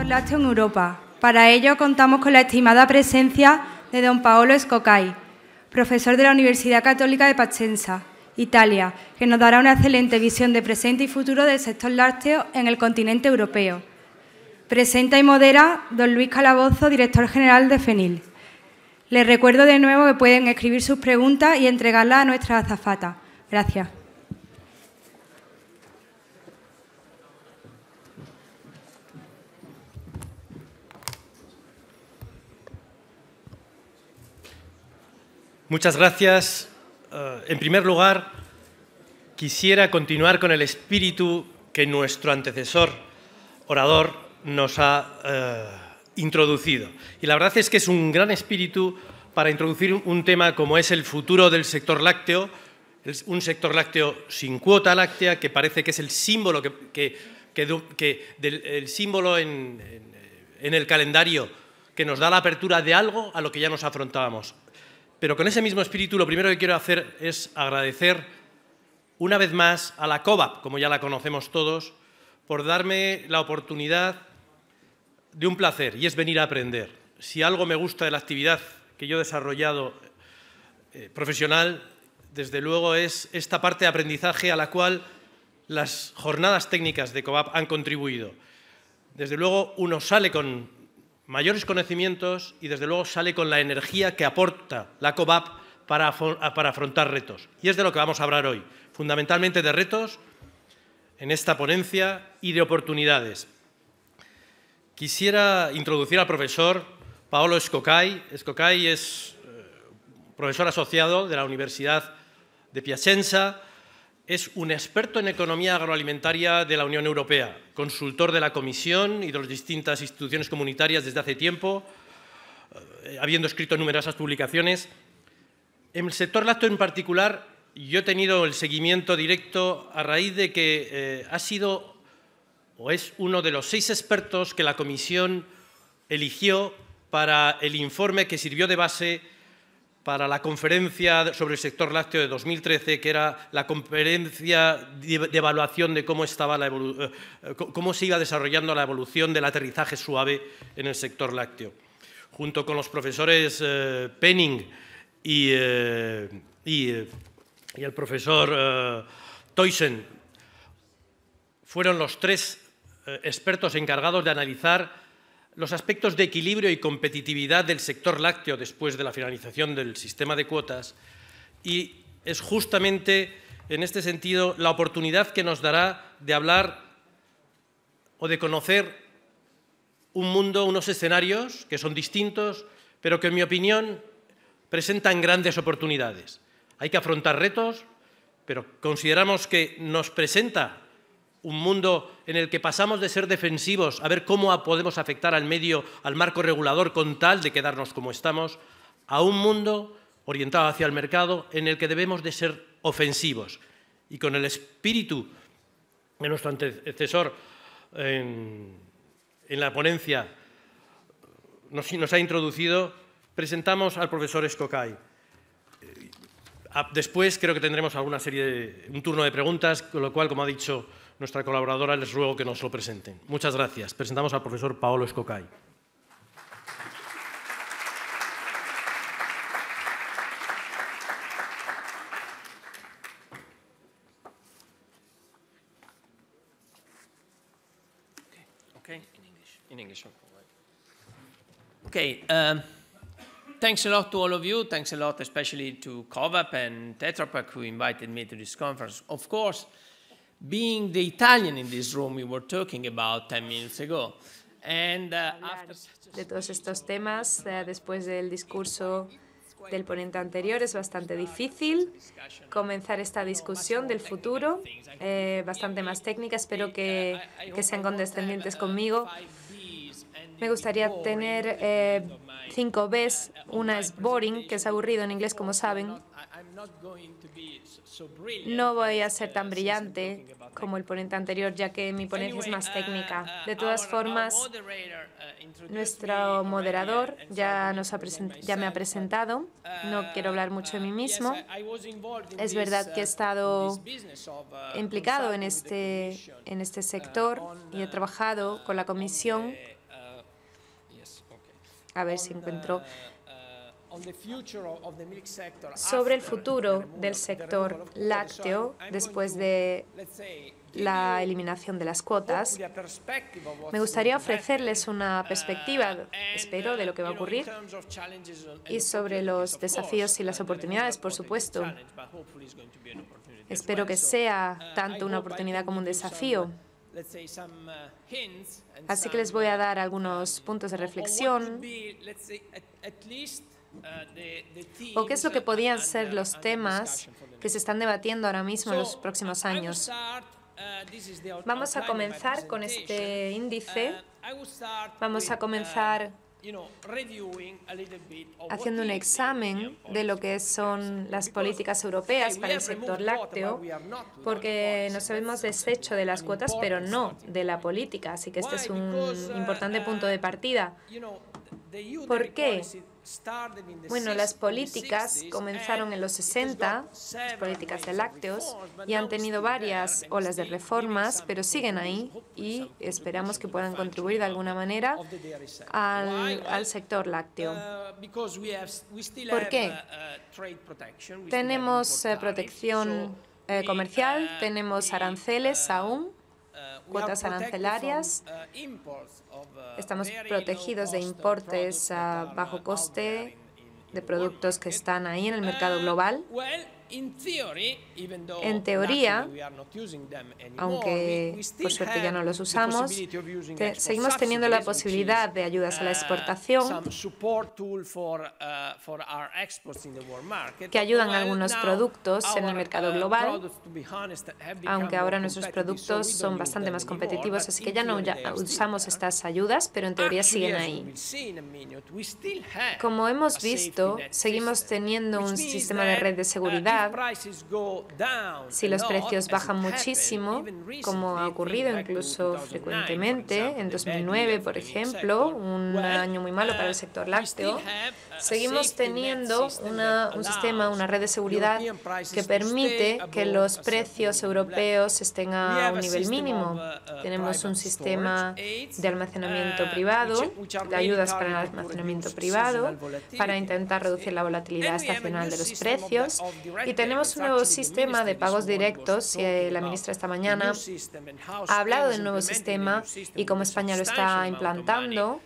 sector lácteo en Europa. Para ello contamos con la estimada presencia de don Paolo Scocai, profesor de la Universidad Católica de Piacenza, Italia, que nos dará una excelente visión de presente y futuro del sector lácteo en el continente europeo. Presenta y modera don Luis Calabozo, director general de FENIL. Les recuerdo de nuevo que pueden escribir sus preguntas y entregarlas a nuestra azafata. Gracias. Muchas gracias. En primer lugar, quisiera continuar con el espíritu que nuestro antecesor orador nos ha introducido. Y la verdad es que es un gran espíritu para introducir un tema como es el futuro del sector lácteo, un sector lácteo sin cuota láctea, que parece que es el símbolo el símbolo en el calendario que nos da la apertura de algo a lo que ya nos afrontábamos. Pero con ese mismo espíritu, lo primero que quiero hacer es agradecer una vez más a la COVAP, como ya la conocemos todos, por darme la oportunidad de un placer, y es venir a aprender. Si algo me gusta de la actividad que yo he desarrollado profesional, desde luego es esta parte de aprendizaje a la cual las jornadas técnicas de COVAP han contribuido. Desde luego uno sale con mayores conocimientos y desde luego sale con la energía que aporta la COVAP para afrontar retos. Y es de lo que vamos a hablar hoy, fundamentalmente de retos en esta ponencia y de oportunidades. Quisiera introducir al profesor Paolo Scocai. Scocai es profesor asociado de la Universidad de Piacenza, es un experto en economía agroalimentaria de la Unión Europea, consultor de la Comisión y de las distintas instituciones comunitarias desde hace tiempo, habiendo escrito numerosas publicaciones. En el sector lácteo en particular, yo he tenido el seguimiento directo a raíz de que ha sido o es uno de los 6 expertos que la Comisión eligió para el informe que sirvió de base para la conferencia sobre el sector lácteo de 2013, que era la conferencia de evaluación de cómo se iba desarrollando la evolución del aterrizaje suave en el sector lácteo. Junto con los profesores Penning y el profesor Thuysen, fueron los 3 expertos encargados de analizar los aspectos de equilibrio y competitividad del sector lácteo después de la finalización del sistema de cuotas, y es justamente en este sentido la oportunidad que nos dará de hablar o de conocer un mundo, unos escenarios que son distintos, pero que en mi opinión presentan grandes oportunidades. Hay que afrontar retos, pero consideramos que nos presenta un mundo en el que pasamos de ser defensivos a ver cómo podemos afectar al medio, al marco regulador con tal de quedarnos como estamos, a un mundo orientado hacia el mercado en el que debemos de ser ofensivos. Y con el espíritu de nuestro antecesor en la ponencia nos ha introducido, presentamos al profesor Scocai. Después creo que tendremos un turno de preguntas, con lo cual, como ha dicho nuestra colaboradora, les ruego que nos lo presenten. Muchas gracias. Presentamos al profesor Paolo Scocai. Okay. In English. Okay. Thanks a lot to all of you. Thanks a lot especially to COVAP and Tetra Pak who invited me to this conference. Of course, being the Italian in this room we were talking about 10 minutes ago. And de todos estos temas, después del discurso del ponente anterior, es bastante difícil comenzar esta discusión del futuro, bastante más técnica. Espero que sean condescendientes conmigo. Me gustaría tener 5 Bs. Una es boring, que es aburrido en inglés, como saben. No voy a ser tan brillante como el ponente anterior, ya que mi ponencia es más técnica. De todas formas, nuestro moderador ya me ha presentado. No quiero hablar mucho de mí mismo. Es verdad que he estado implicado en este sector y he trabajado con la Comisión A ver si encuentro. Sobre el futuro del sector lácteo después de la eliminación de las cuotas, me gustaría ofrecerles una perspectiva, espero, de lo que va a ocurrir y sobre los desafíos y las oportunidades, por supuesto. Espero que sea tanto una oportunidad como un desafío. Así que les voy a dar algunos puntos de reflexión. ¿O qué es lo que podían ser los temas que se están debatiendo ahora mismo en los próximos años? Vamos a comenzar con este índice. Vamos a comenzar haciendo un examen de lo que son las políticas europeas para el sector lácteo, porque nos hemos deshecho de las cuotas, pero no de la política. Así que este es un importante punto de partida. ¿Por qué? Bueno, las políticas comenzaron en los 60, las políticas de lácteos, y han tenido varias olas de reformas, pero siguen ahí y esperamos que puedan contribuir de alguna manera al sector lácteo. ¿Por qué? Tenemos protección comercial, tenemos aranceles aún, cuotas arancelarias. Estamos protegidos de importes a bajo coste de productos que están ahí en el mercado global. En teoría, aunque por suerte ya no los usamos, seguimos teniendo la posibilidad de ayudas a la exportación que ayudan a algunos productos en el mercado global, aunque ahora nuestros productos son bastante más competitivos, así que ya no usamos estas ayudas, pero en teoría siguen ahí. Como hemos visto, seguimos teniendo un sistema de red de seguridad. Si los precios bajan muchísimo, como ha ocurrido incluso frecuentemente, en 2009, por ejemplo, un año muy malo para el sector lácteo, seguimos teniendo un sistema, una red de seguridad que permite que los precios europeos estén a un nivel mínimo. Tenemos un sistema de almacenamiento privado, de ayudas para el almacenamiento privado, para intentar reducir la volatilidad estacional de los precios. Y tenemos un nuevo sistema de pagos directos. La ministra esta mañana ha hablado del nuevo sistema y cómo España lo está implantando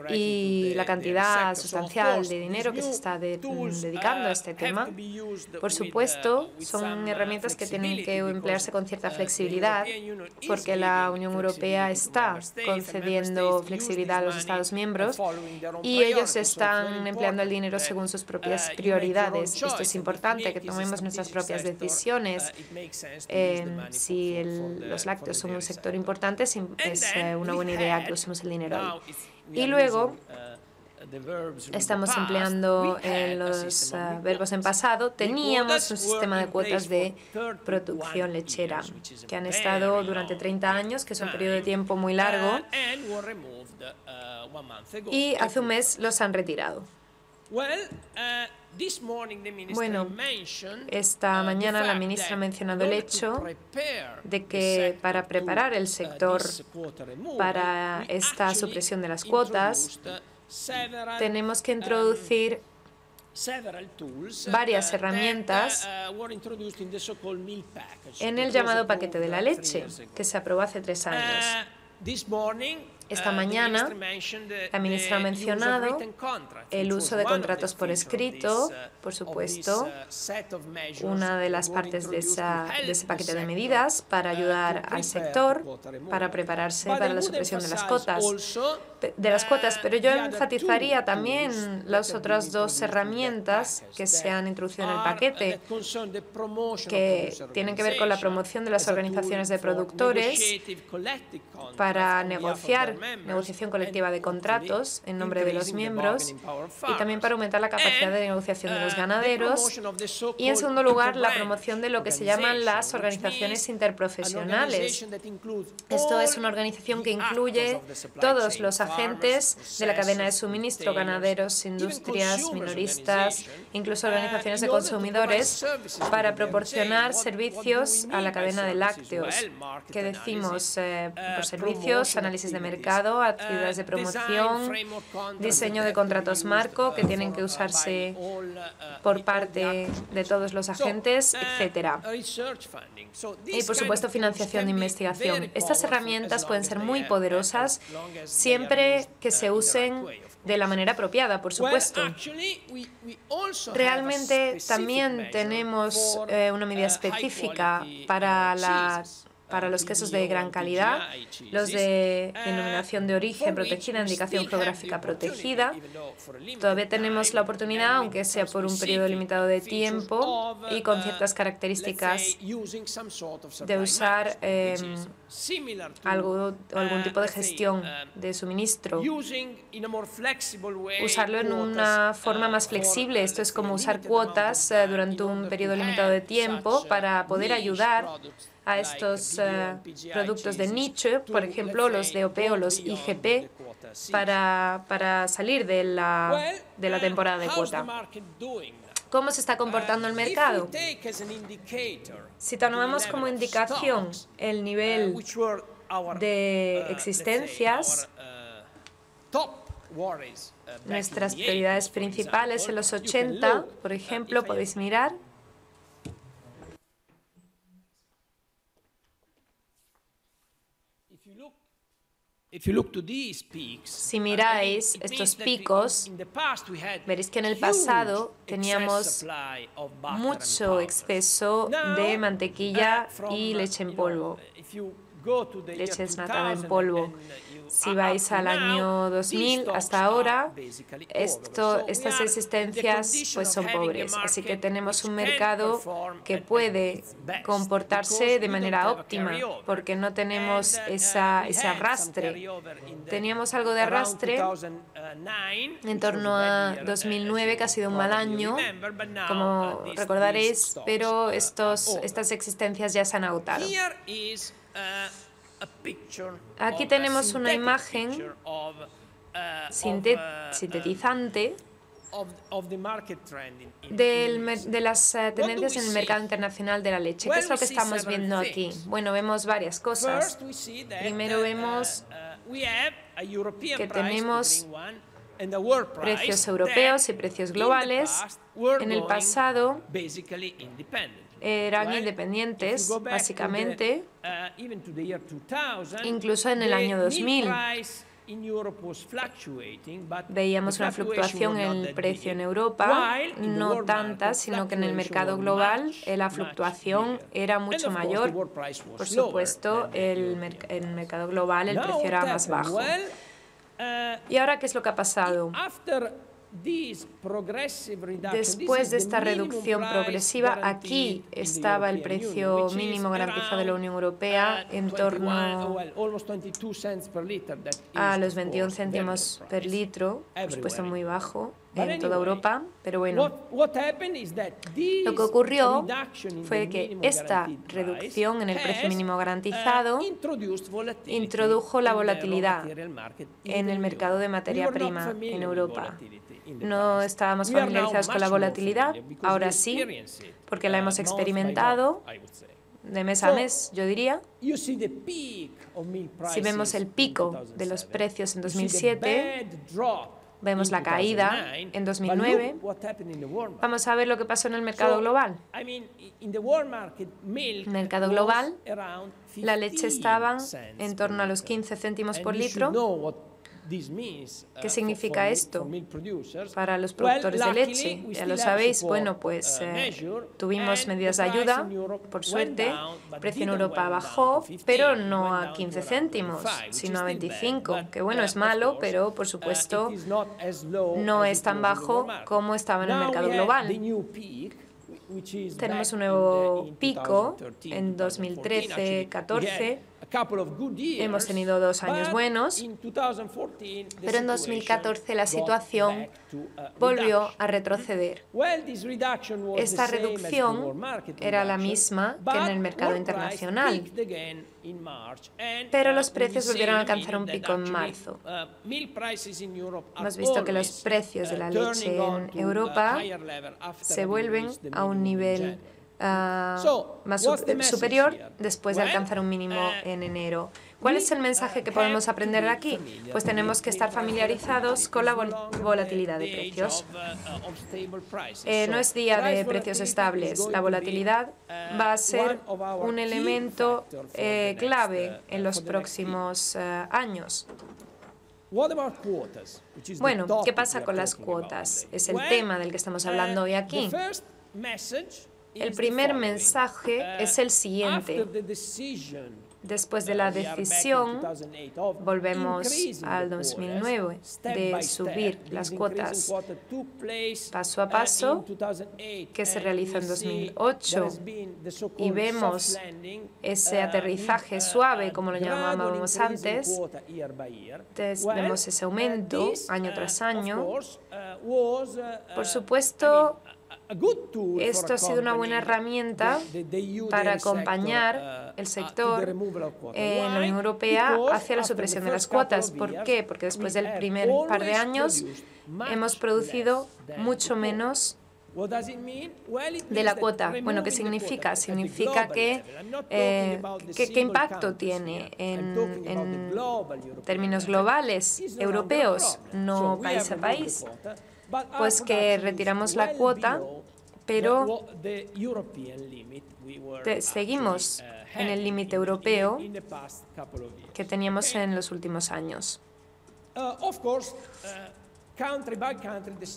y la cantidad sustancial de dinero que se está dedicando a este tema. Por supuesto, son herramientas que tienen que emplearse con cierta flexibilidad, porque la Unión Europea está concediendo flexibilidad a los Estados miembros y ellos están empleando el dinero según sus propias prioridades. Esto es importante, que tomemos nuestras propias decisiones. Si los lácteos son un sector importante, es una buena idea que usemos el dinero ahí. Y luego estamos empleando los verbos en pasado. Teníamos un sistema de cuotas de producción lechera que han estado durante 30 años, que es un periodo de tiempo muy largo, y hace un mes los han retirado. Bueno, esta mañana la ministra ha mencionado el hecho de que para preparar el sector para esta supresión de las cuotas, tenemos que introducir varias herramientas en el llamado paquete de la leche, que se aprobó hace 3 años. Esta mañana, la ministra ha mencionado el uso de contratos por escrito, por supuesto, una de las partes de ese paquete de medidas para ayudar al sector, para prepararse para la supresión de las cuotas. Pero yo enfatizaría también las otras 2 herramientas que se han introducido en el paquete, que tienen que ver con la promoción de las organizaciones de productores para negociación colectiva de contratos en nombre de los miembros, y también para aumentar la capacidad de negociación de los ganaderos, y en segundo lugar la promoción de lo que se llaman las organizaciones interprofesionales. Esto es una organización que incluye todos los agentes de la cadena de suministro, ganaderos, industrias, minoristas, incluso organizaciones de consumidores, para proporcionar servicios a la cadena de lácteos. ¿Qué decimos por servicios? Análisis de mercado, mercado, actividades de promoción, diseño de contratos marco que tienen que usarse por parte de todos los agentes, etc. Y, por supuesto, financiación de investigación. Estas herramientas pueden ser muy poderosas siempre que se usen de la manera apropiada, por supuesto. Realmente también tenemos una medida específica para los quesos de gran calidad, los de denominación de origen protegida, indicación geográfica protegida. Todavía tenemos la oportunidad, aunque sea por un periodo limitado de tiempo y con ciertas características, de usar algún tipo de gestión de suministro. Usarlo en una forma más flexible. Esto es como usar cuotas durante un periodo limitado de tiempo para poder ayudar a estos productos de nicho, por ejemplo, los DOP o los IGP, para salir de la temporada de cuota. ¿Cómo se está comportando el mercado? Si tomamos como indicación el nivel de existencias, nuestras prioridades principales en los 80, por ejemplo, podéis mirar. Si miráis estos picos, veréis que en el pasado teníamos mucho exceso de mantequilla y leche en polvo, leche desnatada en polvo. Si vais al año 2000 hasta ahora, estas existencias pues son pobres. Así que tenemos un mercado que puede comportarse de manera óptima, porque no tenemos ese arrastre. Teníamos algo de arrastre en torno a 2009, que ha sido un mal año, como recordaréis, pero estas existencias ya se han agotado. Aquí tenemos una imagen sintetizante de las tendencias en el mercado internacional de la leche. ¿Qué es lo que estamos viendo aquí? Bueno, vemos varias cosas. Primero vemos que tenemos precios europeos y precios globales. En el pasado eran independientes, básicamente, incluso en el año 2000. Veíamos una fluctuación en el precio en Europa, no tanta, sino que en el mercado global la fluctuación era mucho mayor. Por supuesto, en el mercado global el precio era más bajo. ¿Y ahora qué es lo que ha pasado? Después de esta reducción progresiva, aquí estaba el precio mínimo garantizado de la Unión Europea en torno a los 21 céntimos per litro, por supuesto muy bajo en toda Europa, pero bueno. Lo que ocurrió fue que esta reducción en el precio mínimo garantizado introdujo la volatilidad en el mercado de materia prima en Europa. No estábamos familiarizados con la volatilidad, ahora sí, porque la hemos experimentado de mes a mes, yo diría. Si vemos el pico de los precios en 2007, vemos la caída en 2009. Vamos a ver lo que pasó en el mercado global. En el mercado global, la leche estaba en torno a los 15 céntimos por litro. ¿Qué significa esto para los productores de leche? Ya lo sabéis, bueno, pues tuvimos medidas de ayuda, por suerte, el precio en Europa bajó, pero no a 15 céntimos, sino a 25, que bueno, es malo, pero por supuesto no es tan bajo como estaba en el mercado global. Tenemos un nuevo pico en 2013-14. Hemos tenido 2 años buenos, pero en 2014 la situación volvió a retroceder. Esta reducción era la misma que en el mercado internacional, pero los precios volvieron a alcanzar un pico en marzo. Hemos visto que los precios de la leche en Europa se vuelven a un nivel más superior después de alcanzar un mínimo en enero. ¿Cuál es el mensaje que podemos aprender de aquí? Pues tenemos que estar familiarizados con la volatilidad de precios. No es día de precios estables. La volatilidad va a ser un elemento clave en los próximos años. Bueno, ¿qué pasa con las cuotas? Es el tema del que estamos hablando hoy aquí. El primer mensaje es el siguiente. Después de la decisión, volvemos al 2009, de subir las cuotas paso a paso, que se realizó en 2008, y vemos ese aterrizaje suave, como lo llamábamos antes, vemos ese aumento año tras año. Por supuesto, esto ha sido una buena herramienta para acompañar el sector en la Unión Europea hacia la supresión de las cuotas. ¿Por qué? Porque después del primer par de años hemos producido mucho menos de la cuota. Bueno, ¿qué significa? Significa que ¿qué impacto tiene en términos globales, europeos, no país a país? Pues que retiramos la cuota, pero seguimos en el límite europeo que teníamos en los últimos años.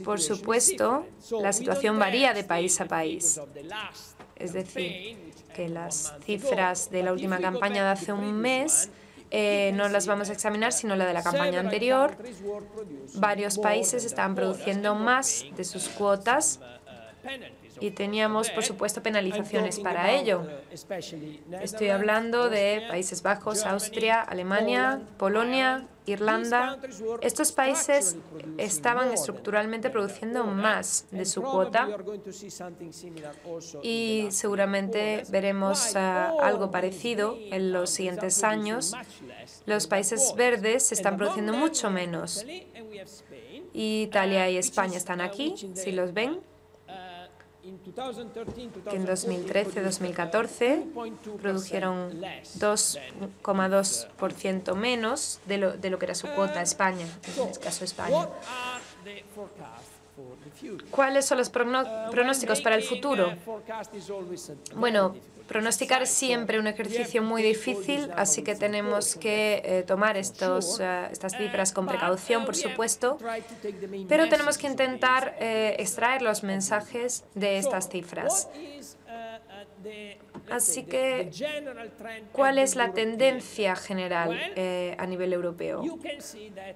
Por supuesto, la situación varía de país a país. Es decir, que las cifras de la última campaña de hace un mes no las vamos a examinar, sino la de la campaña anterior. Varios países estaban produciendo más de sus cuotas y teníamos, por supuesto, penalizaciones para ello. Estoy hablando de Países Bajos, Austria, Alemania, Polonia, Irlanda. Estos países estaban estructuralmente produciendo más de su cuota y seguramente veremos algo parecido en los siguientes años. Los países verdes están produciendo mucho menos. Italia y España están aquí, si los ven, que en 2013-2014 produjeron 2,2% menos de lo que era su cuota España, en este caso España. ¿Cuáles son los pronósticos para el futuro? Bueno, pronosticar es siempre un ejercicio muy difícil, así que tenemos que tomar estas cifras con precaución, por supuesto, pero tenemos que intentar extraer los mensajes de estas cifras. Así que, ¿cuál es la tendencia general a nivel europeo?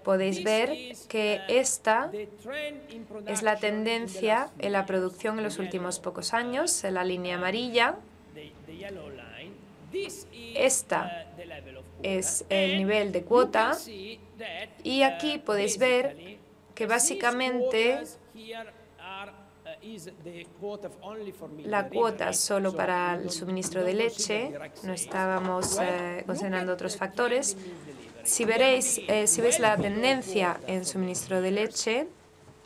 Podéis ver que esta es la tendencia en la producción en los últimos pocos años, en la línea amarilla. Esta es el nivel de cuota y aquí podéis ver que básicamente la cuota solo para el suministro de leche, no estábamos considerando otros factores. Si veis la tendencia en suministro de leche,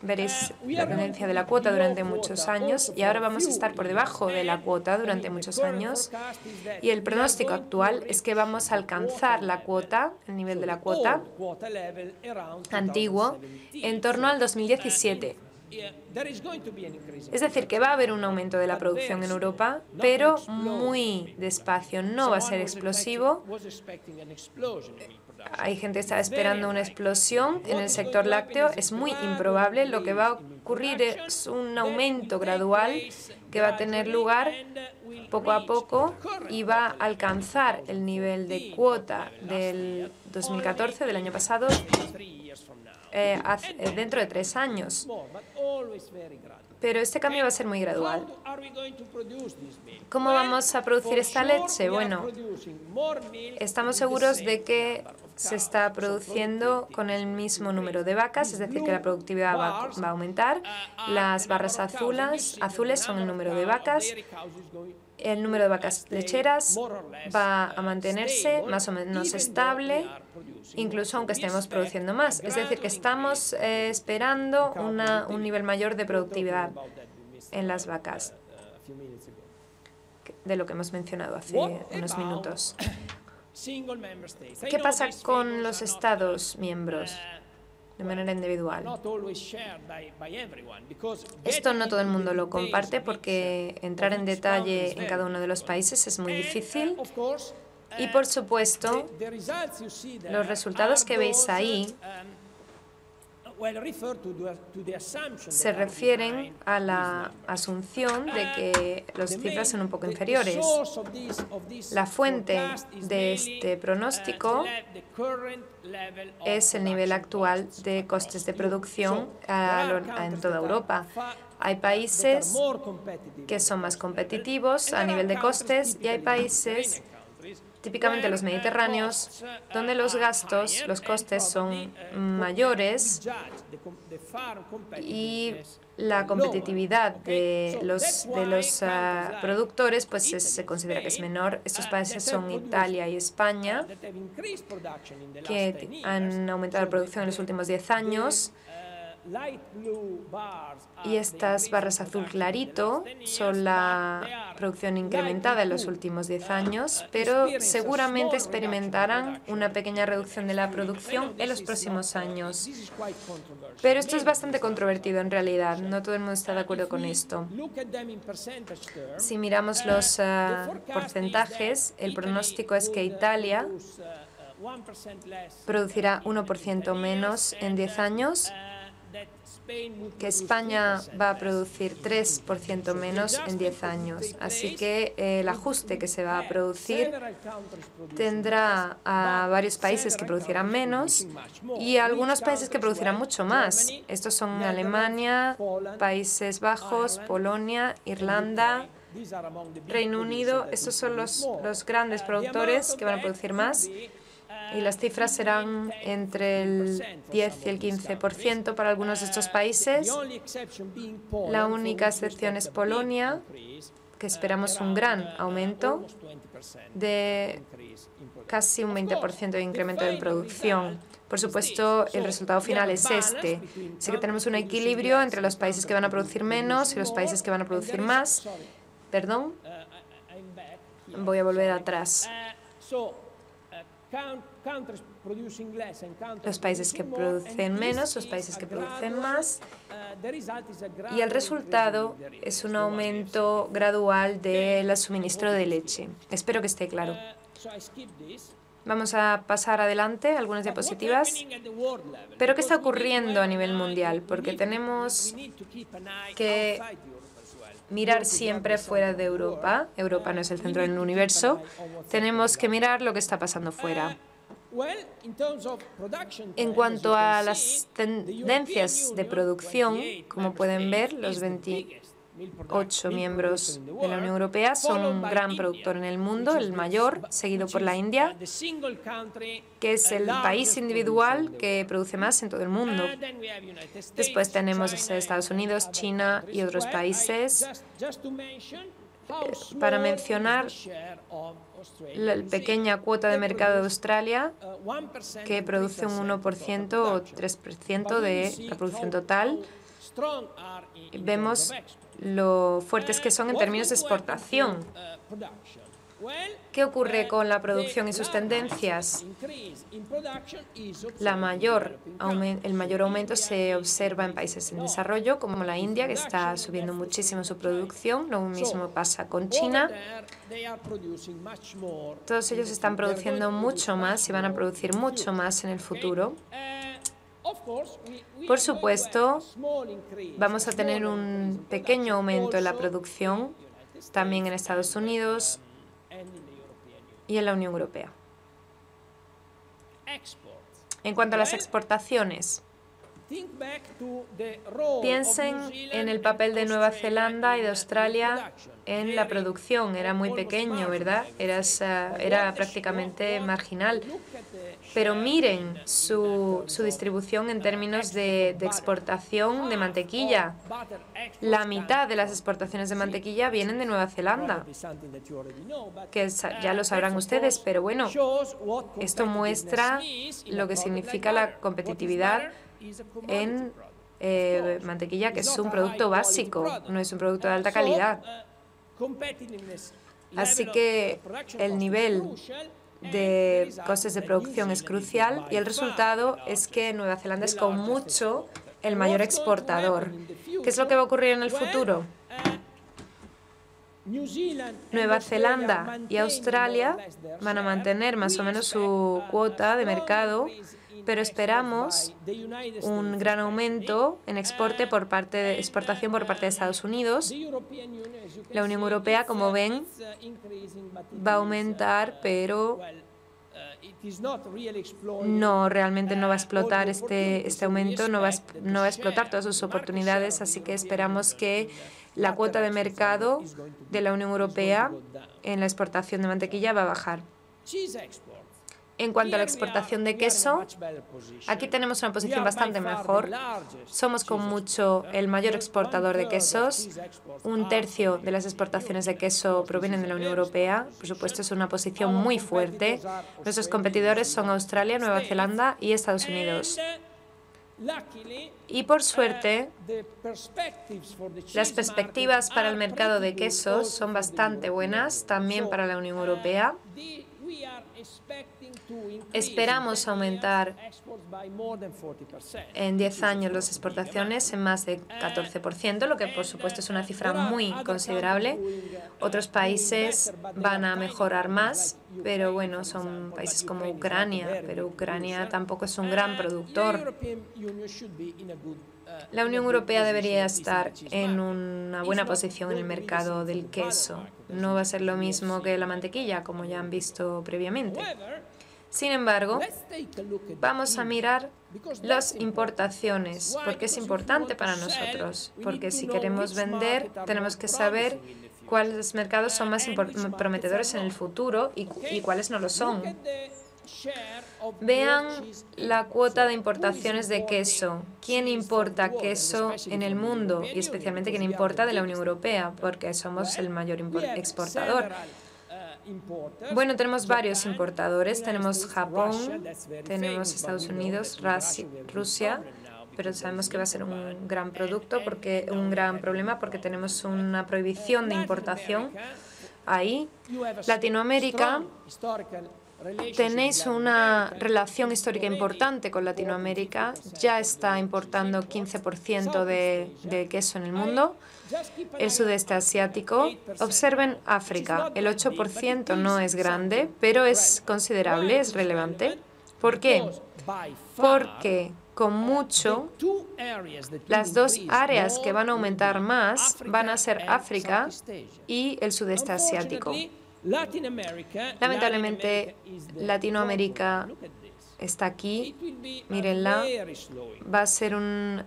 veréis la tendencia de la cuota durante muchos años y ahora vamos a estar por debajo de la cuota durante muchos años y el pronóstico actual es que vamos a alcanzar la cuota, el nivel de la cuota antiguo, en torno al 2017. Es decir, que va a haber un aumento de la producción en Europa, pero muy despacio, no va a ser explosivo. Hay gente que está esperando una explosión en el sector lácteo, es muy improbable. Lo que va a ocurrir es un aumento gradual que va a tener lugar poco a poco y va a alcanzar el nivel de cuota del 2014, del año pasado, dentro de 3 años. Pero este cambio va a ser muy gradual. ¿Cómo vamos a producir esta leche? Bueno, estamos seguros de que se está produciendo con el mismo número de vacas, es decir, que la productividad va a aumentar. Las barras azules son el número de vacas. El número de vacas lecheras va a mantenerse más o menos estable, incluso aunque estemos produciendo más. Es decir, que estamos esperando un nivel mayor de productividad en las vacas, de lo que hemos mencionado hace unos minutos. ¿Qué pasa con los Estados miembros de manera individual? Esto no todo el mundo lo comparte porque entrar en detalle en cada uno de los países es muy difícil. Y por supuesto, los resultados que veis ahí se refieren a la asunción de que las cifras son un poco inferiores. La fuente de este pronóstico es el nivel actual de costes de producción en toda Europa. Hay países que son más competitivos a nivel de costes y hay países, típicamente los mediterráneos, donde los gastos, los costes son mayores y la competitividad de los productores pues se considera que es menor. Estos países son Italia y España, que han aumentado la producción en los últimos 10 años. Y estas barras azul clarito son la producción incrementada en los últimos 10 años, pero seguramente experimentarán una pequeña reducción de la producción en los próximos años. Pero esto es bastante controvertido en realidad, no todo el mundo está de acuerdo con esto. Si miramos los porcentajes, el pronóstico es que Italia producirá 1% menos en 10 años, que España va a producir 3% menos en 10 años. Así que el ajuste que se va a producir tendrá a varios países que producirán menos y a algunos países que producirán mucho más. Estos son Alemania, Países Bajos, Polonia, Irlanda, Reino Unido. Estos son los grandes productores que van a producir más. Y las cifras serán entre el 10 y el 15% para algunos de estos países. La única excepción es Polonia, que esperamos un gran aumento de casi un 20% de incremento en producción. Por supuesto, el resultado final es este. Así que tenemos un equilibrio entre los países que van a producir menos y los países que van a producir más. Perdón. Voy a volver atrás. Los países que producen menos, los países que producen más. Y el resultado es un aumento gradual del suministro de leche. Espero que esté claro. Vamos a pasar adelante algunas diapositivas. Pero ¿qué está ocurriendo a nivel mundial? Porque tenemos que mirar siempre fuera de Europa. Europa no es el centro del universo. Tenemos que mirar lo que está pasando fuera. En cuanto a las tendencias de producción, como pueden ver, los 28 miembros de la Unión Europea son un gran productor en el mundo, el mayor, seguido por la India, que es el país individual que produce más en todo el mundo. Después tenemos Estados Unidos, China y otros países. Para mencionar la pequeña cuota de mercado de Australia, que produce un 1% o 3% de la producción total, vemos lo fuertes que son en términos de exportación. ¿Qué ocurre con la producción y sus tendencias? El mayor aumento se observa en países en desarrollo, como la India, que está subiendo muchísimo su producción. Lo mismo pasa con China. Todos ellos están produciendo mucho más y van a producir mucho más en el futuro. Por supuesto, vamos a tener un pequeño aumento en la producción, también en Estados Unidos y en la Unión Europea. En cuanto a las exportaciones, piensen en el papel de Nueva Zelanda y de Australia en la producción. Era muy pequeño, ¿verdad? Era prácticamente marginal. Pero miren su distribución en términos de exportación de mantequilla. La mitad de las exportaciones de mantequilla vienen de Nueva Zelanda, que ya lo sabrán ustedes, pero bueno, esto muestra lo que significa la competitividad en mantequilla, que es un producto básico, no es un producto de alta calidad. Así que el nivel de costes de producción es crucial y el resultado es que Nueva Zelanda es con mucho el mayor exportador. ¿Qué es lo que va a ocurrir en el futuro? Nueva Zelanda y Australia van a mantener más o menos su cuota de mercado, pero esperamos un gran aumento en exportación por parte de Estados Unidos. La Unión Europea, como ven, va a aumentar, pero realmente no va a explotar este aumento, no va a explotar todas sus oportunidades, así que esperamos que la cuota de mercado de la Unión Europea en la exportación de mantequilla va a bajar. En cuanto a la exportación de queso, aquí tenemos una posición bastante mejor. Somos con mucho el mayor exportador de quesos. 1/3 de las exportaciones de queso provienen de la Unión Europea. Por supuesto, es una posición muy fuerte. Nuestros competidores son Australia, Nueva Zelanda y Estados Unidos. Y por suerte, las perspectivas para el mercado de quesos son bastante buenas, también para la Unión Europea. Esperamos aumentar en 10 años las exportaciones en más de 14%, lo que por supuesto es una cifra muy considerable. Otros países van a mejorar más, pero bueno, son países como Ucrania, pero Ucrania tampoco es un gran productor. La Unión Europea debería estar en una buena posición en el mercado del queso. No va a ser lo mismo que la mantequilla, como ya han visto previamente. Sin embargo, vamos a mirar las importaciones, porque es importante para nosotros, porque si queremos vender, tenemos que saber cuáles mercados son más prometedores en el futuro y cuáles no lo son. Vean la cuota de importaciones de queso. ¿Quién importa queso en el mundo? Y especialmente quién importa de la Unión Europea, porque somos el mayor exportador. Bueno, tenemos varios importadores. Tenemos Japón, tenemos Estados Unidos, Rusia, pero sabemos que va a ser un gran problema porque tenemos una prohibición de importación ahí. Latinoamérica. Tenéis una relación histórica importante con Latinoamérica. Ya está importando 15% de queso en el mundo. El sudeste asiático. Observen África. El 8% no es grande, pero es considerable, es relevante. ¿Por qué? Porque con mucho, las dos áreas que van a aumentar más van a ser África y el sudeste asiático. Lamentablemente, Latinoamérica está aquí, mírenla, va a ser un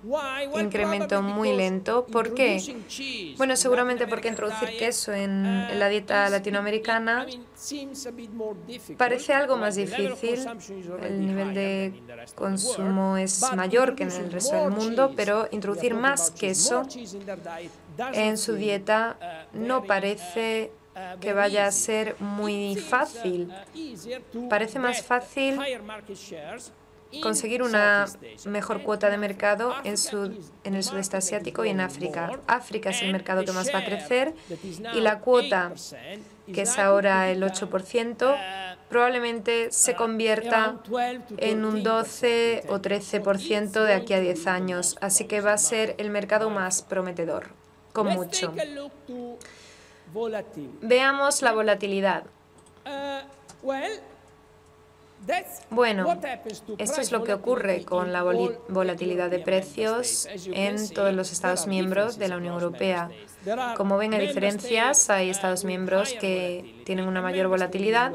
incremento muy lento. ¿Por qué? Bueno, seguramente porque introducir queso en la dieta latinoamericana parece algo más difícil. El nivel de consumo es mayor que en el resto del mundo, pero introducir más queso en su dieta no parece que vaya a ser muy fácil. Parece más fácil conseguir una mejor cuota de mercado en el sudeste asiático y en África. África es el mercado que más va a crecer y la cuota, que es ahora el 8%, probablemente se convierta en un 12 o 13% de aquí a 10 años. Así que va a ser el mercado más prometedor, con mucho. Veamos la volatilidad. Bueno, esto es lo que ocurre con la volatilidad de precios en todos los Estados miembros de la Unión Europea. Como ven, hay diferencias. Hay Estados miembros que tienen una mayor volatilidad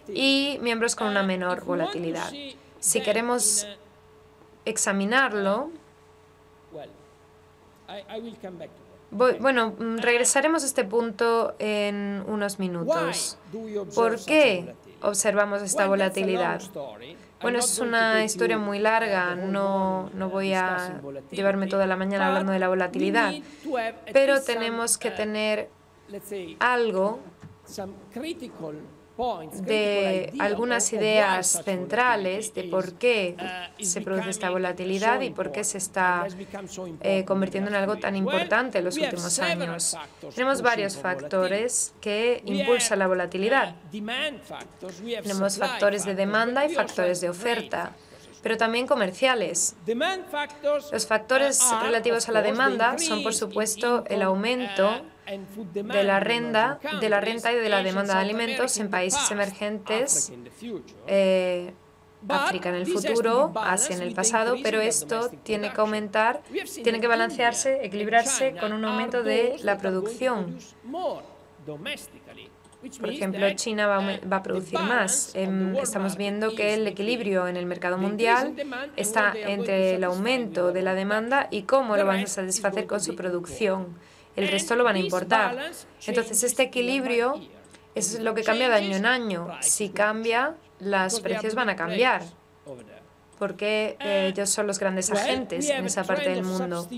y miembros con una menor volatilidad. Si queremos examinarlo, bueno, regresaremos a este punto en unos minutos. ¿Por qué observamos esta volatilidad? Bueno, es una historia muy larga, no voy a llevarme toda la mañana hablando de la volatilidad, pero tenemos que tener algo de algunas ideas centrales de por qué se produce esta volatilidad y por qué se está convirtiendo en algo tan importante en los últimos años. Tenemos varios factores que impulsan la volatilidad. Tenemos factores de demanda y factores de oferta, pero también comerciales. Los factores relativos a la demanda son, por supuesto, el aumento de la renta y de la demanda de alimentos en países emergentes, África en el futuro, Asia en el pasado, pero esto tiene que aumentar, tiene que balancearse, equilibrarse con un aumento de la producción. Por ejemplo, China va a producir más. Estamos viendo que el equilibrio en el mercado mundial está entre el aumento de la demanda y cómo lo van a satisfacer con su producción. El resto lo van a importar. Entonces, este equilibrio es lo que cambia de año en año. Si cambia, los precios van a cambiar, porque ellos son los grandes agentes en esa parte del mundo.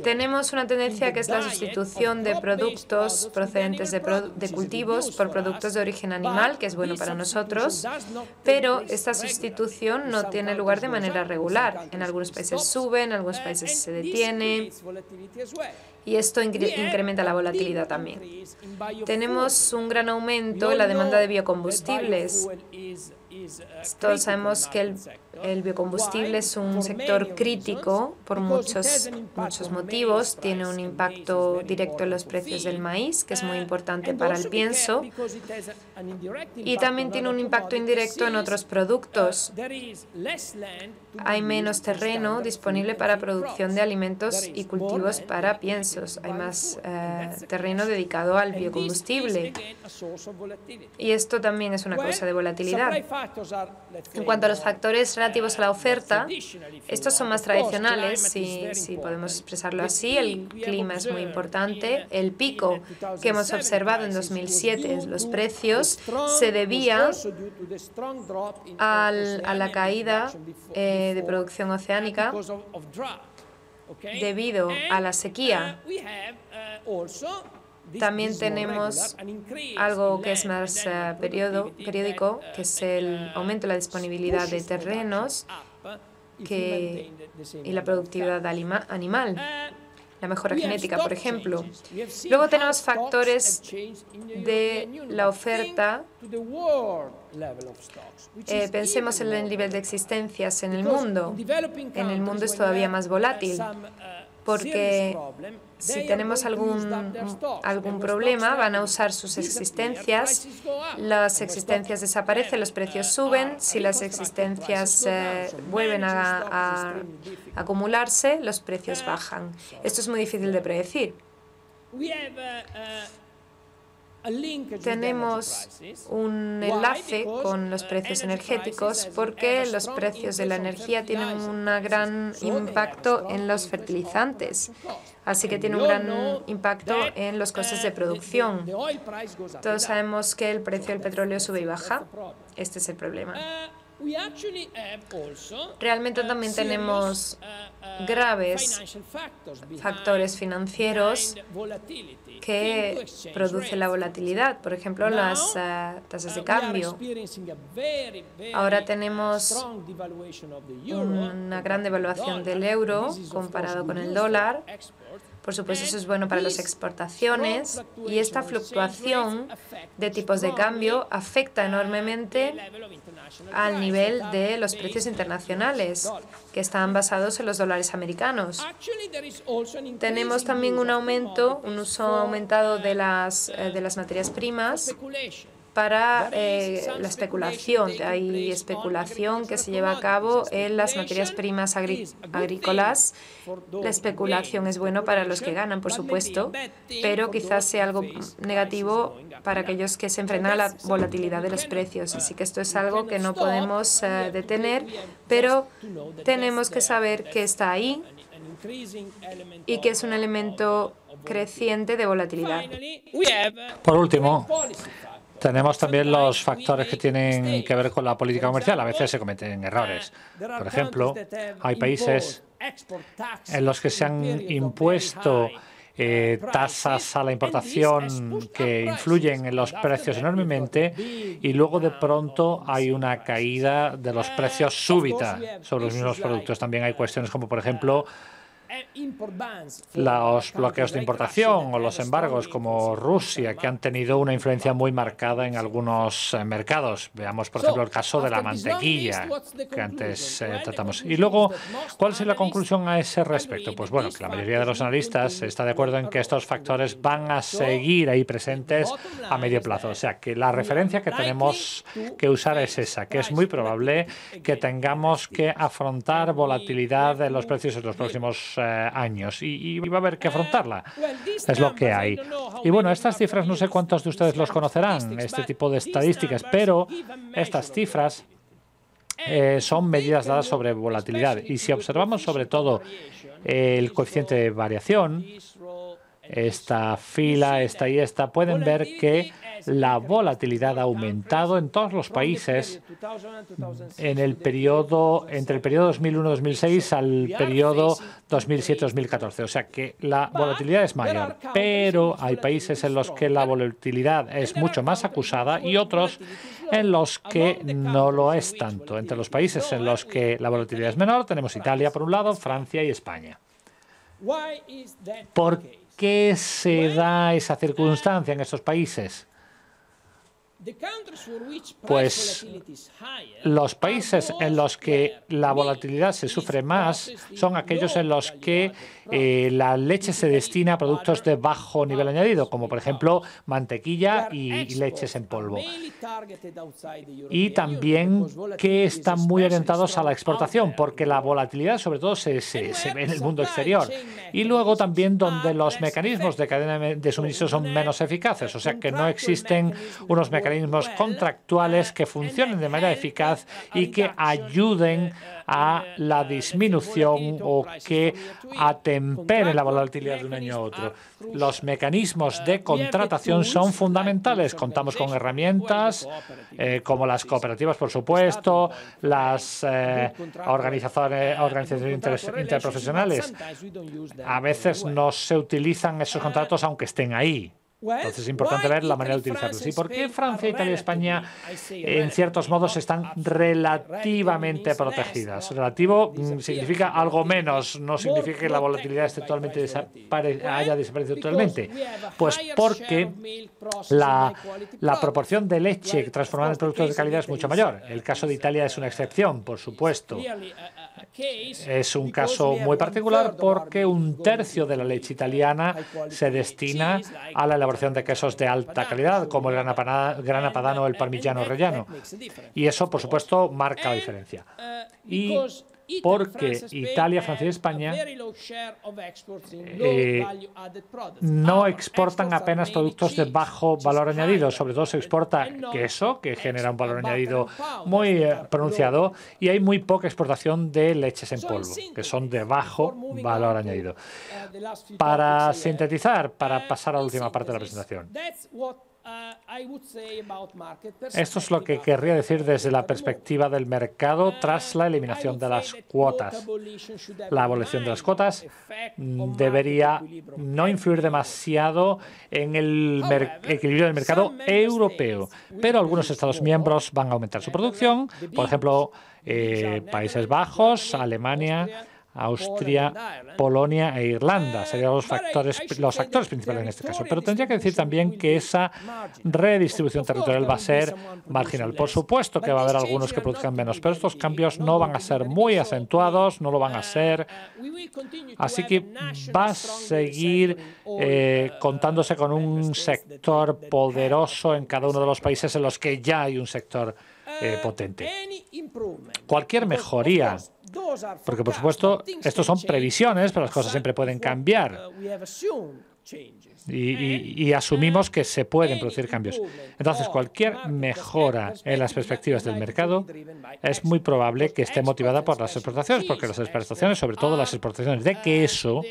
Tenemos una tendencia que es la sustitución de productos procedentes de cultivos por productos de origen animal, que es bueno para nosotros, pero esta sustitución no tiene lugar de manera regular. En algunos países sube, en algunos países se detiene, y esto incrementa la volatilidad también. Tenemos un gran aumento en la demanda de biocombustibles. Todos sabemos que el biocombustible es un sector crítico por muchos motivos. Tiene un impacto directo en los precios del maíz, que es muy importante para el pienso, y también tiene un impacto indirecto en otros productos. Hay menos terreno disponible para producción de alimentos y cultivos para piensos. Hay más terreno dedicado al biocombustible. Y esto también es una causa de volatilidad. En cuanto a los factores relativos a la oferta, estos son más tradicionales, si podemos expresarlo así. El clima es muy importante. El pico que hemos observado en 2007 en los precios se debía a la caída de producción oceánica debido a la sequía. También tenemos algo que es más periódico, que es el aumento de la disponibilidad de terrenos y la productividad animal, la mejora genética, por ejemplo. Luego tenemos factores de la oferta. Pensemos en el nivel de existencias en el mundo. En el mundo es todavía más volátil, porque si tenemos algún problema, van a usar sus existencias. Las existencias desaparecen, los precios suben. Si las existencias vuelven a acumularse, los precios bajan. Esto es muy difícil de predecir. Tenemos un enlace con los precios energéticos porque los precios de la energía tienen un gran impacto en los fertilizantes, así que tiene un gran impacto en los costes de producción. Todos sabemos que el precio del petróleo sube y baja. Este es el problema. Realmente también tenemos graves factores financieros que producen la volatilidad. Por ejemplo, las tasas de cambio. Ahora tenemos una gran devaluación del euro comparado con el dólar. Por supuesto, eso es bueno para las exportaciones, y esta fluctuación de tipos de cambio afecta enormemente al nivel de los precios internacionales, que están basados en los dólares americanos. Tenemos también un uso aumentado de las materias primas para la especulación. Hay especulación que se lleva a cabo en las materias primas agrícolas. La especulación es bueno para los que ganan, por supuesto, pero quizás sea algo negativo para aquellos que se enfrentan a la volatilidad de los precios. Así que esto es algo que no podemos detener, pero tenemos que saber que está ahí y que es un elemento creciente de volatilidad. Por último, tenemos también los factores que tienen que ver con la política comercial. A veces se cometen errores. Por ejemplo, hay países en los que se han impuesto tasas a la importación que influyen en los precios enormemente y luego de pronto hay una caída de los precios súbita sobre los mismos productos. También hay cuestiones como, por ejemplo, los bloqueos de importación o los embargos como Rusia, que han tenido una influencia muy marcada en algunos mercados. Veamos, por ejemplo, el caso de la mantequilla que antes tratamos. Y luego, ¿cuál es la conclusión a ese respecto? Pues bueno, que la mayoría de los analistas está de acuerdo en que estos factores van a seguir ahí presentes a medio plazo. O sea, que la referencia que tenemos que usar es esa, que es muy probable que tengamos que afrontar volatilidad de los precios en los próximos años y va a haber que afrontarla. Es lo que hay. Y bueno, estas cifras no sé cuántos de ustedes los conocerán, este tipo de estadísticas, pero estas cifras son medidas dadas sobre volatilidad. Y si observamos sobre todo el coeficiente de variación, esta fila, esta y esta, pueden ver que la volatilidad ha aumentado en todos los países en el periodo, entre el periodo 2001-2006 al periodo 2007-2014. O sea que la volatilidad es mayor, pero hay países en los que la volatilidad es mucho más acusada y otros en los que no lo es tanto. Entre los países en los que la volatilidad es menor tenemos Italia por un lado, Francia y España. ¿Por qué se da esa circunstancia en estos países? Pues los países en los que la volatilidad se sufre más son aquellos en los que la leche se destina a productos de bajo nivel añadido, como por ejemplo mantequilla y leches en polvo. Y también que están muy orientados a la exportación, porque la volatilidad sobre todo se ve en el mundo exterior. Y luego también donde los mecanismos de cadena de suministro son menos eficaces, o sea que no existen unos mecanismos contractuales que funcionen de manera eficaz y que ayuden a la disminución o que atemperen la volatilidad de un año a otro. Los mecanismos de contratación son fundamentales. Contamos con herramientas como las cooperativas, por supuesto, las organizaciones interprofesionales. A veces no se utilizan esos contratos aunque estén ahí. Entonces es importante ver la manera de utilizarlos. ¿Y por qué Francia, Italia y España, en ciertos modos, están relativamente protegidas? Relativo significa algo menos, no significa que la volatilidad esté totalmente haya desaparecido totalmente. Pues porque la proporción de leche transformada en productos de calidad es mucho mayor. El caso de Italia es una excepción, por supuesto. Es un caso muy particular porque un tercio de la leche italiana se destina a la elaboración de quesos de alta calidad, como el Grana Padano o el Parmigiano Reggiano. Y eso, por supuesto, marca la diferencia. Y porque Italia, Francia y España no exportan apenas productos de bajo valor añadido. Sobre todo se exporta queso, que genera un valor añadido muy pronunciado, y hay muy poca exportación de leches en polvo, que son de bajo valor añadido. Para sintetizar, para pasar a la última parte de la presentación. Esto es lo que querría decir desde la perspectiva del mercado tras la eliminación de las cuotas. La abolición de las cuotas debería no influir demasiado en el equilibrio del mercado europeo, pero algunos Estados miembros van a aumentar su producción, por ejemplo, Países Bajos, Alemania, Austria, Polonia e Irlanda serían los actores principales en este caso. Pero tendría que decir también que esa redistribución territorial va a ser marginal. Por supuesto que va a haber algunos que produzcan menos, pero estos cambios no van a ser muy acentuados, no lo van a ser. Así que va a seguir contándose con un sector poderoso en cada uno de los países en los que ya hay un sector potente. Cualquier mejoría, porque por supuesto estos son previsiones, pero las cosas siempre pueden cambiar y asumimos que se pueden producir cambios. Entonces, cualquier mejora en las perspectivas del mercado es muy probable que esté motivada por las exportaciones, porque las exportaciones, sobre todo las exportaciones de queso,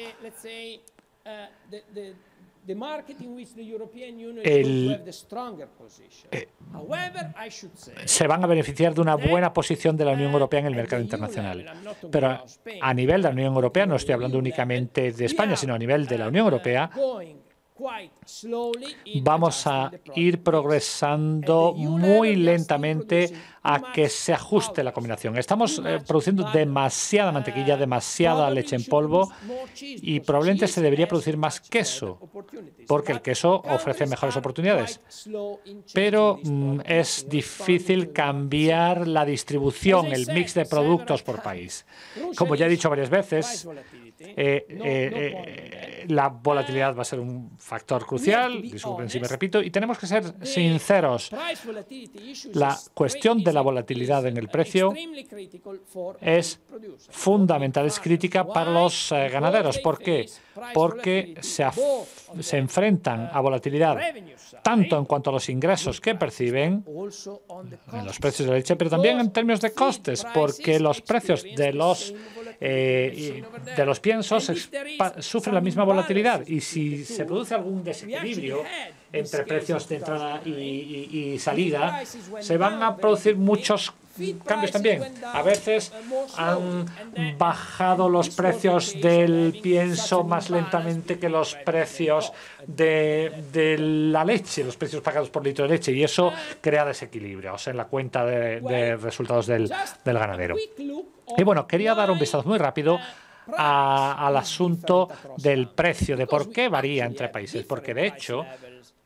se van a beneficiar de una buena posición de la Unión Europea en el mercado internacional. Pero a nivel de la Unión Europea, no estoy hablando únicamente de España, sino a nivel de la Unión Europea, vamos a ir progresando muy lentamente a que se ajuste la combinación. Estamos produciendo demasiada mantequilla, demasiada leche en polvo y probablemente se debería producir más queso, porque el queso ofrece mejores oportunidades. Pero es difícil cambiar la distribución, el mix de productos por país. Como ya he dicho varias veces, la volatilidad va a ser un factor crucial, disculpen si me repito, y tenemos que ser sinceros. La cuestión de la volatilidad en el precio es fundamental, es crítica para los ganaderos. ¿Por qué? Porque se enfrentan a volatilidad tanto en cuanto a los ingresos que perciben en los precios de la leche, pero también en términos de costes, porque los precios de los piensos sufren la misma volatilidad, y si se produce algún desequilibrio entre precios de entrada y salida, se van a producir muchos cambios también. A veces han bajado los precios del pienso más lentamente que los precios de la leche, los precios pagados por litro de leche, y eso crea desequilibrios en la cuenta de resultados del ganadero. Y bueno, quería dar un vistazo muy rápido al asunto del precio, de por qué varía entre países, porque de hecho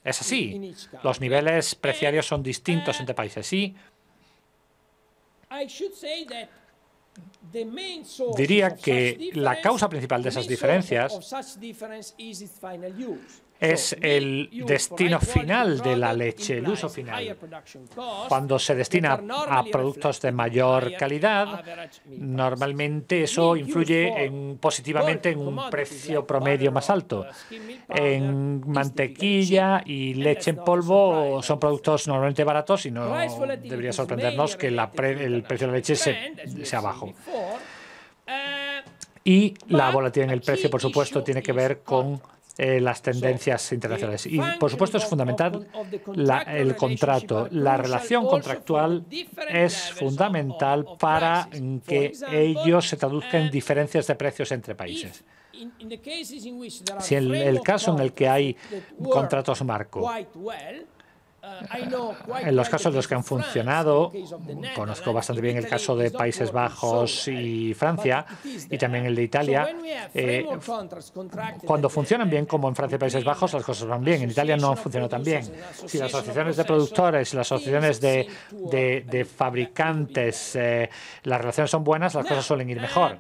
es así. Los niveles preciarios son distintos entre países y diría que la causa principal de esas diferencias es el destino final de la leche, el uso final. Cuando se destina a productos de mayor calidad, normalmente eso influye positivamente en un precio promedio más alto. En mantequilla y leche en polvo son productos normalmente baratos y no debería sorprendernos que el precio de la leche sea bajo. Y la volatilidad en el precio, por supuesto, tiene que ver con las tendencias internacionales. Y, por supuesto, es fundamental el contrato. La relación contractual es fundamental para que ello se traduzca en diferencias de precios entre países. Si en el caso en el que hay contratos marco, en los casos en los que han funcionado, conozco bastante bien el caso de Países Bajos y Francia, y también el de Italia. Cuando funcionan bien, como en Francia y Países Bajos, las cosas van bien. En Italia no han funcionado tan bien. Si las asociaciones de productores y las asociaciones de fabricantes, las relaciones son buenas, las cosas suelen ir mejor.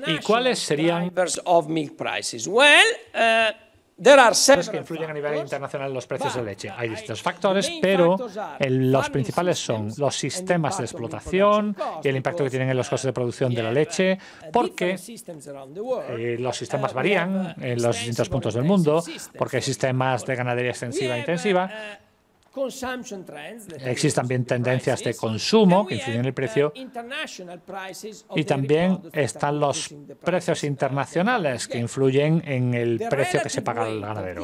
¿Y cuáles serían los que influyen a nivel internacional en los precios de leche? Hay distintos factores, pero los principales son los sistemas de explotación y el impacto que tienen en los costes de producción de la leche, porque los sistemas varían en los distintos puntos del mundo, porque hay sistemas de ganadería extensiva e intensiva. Existen también tendencias de consumo que influyen en el precio, y también están los precios internacionales que influyen en el precio que se paga al ganadero.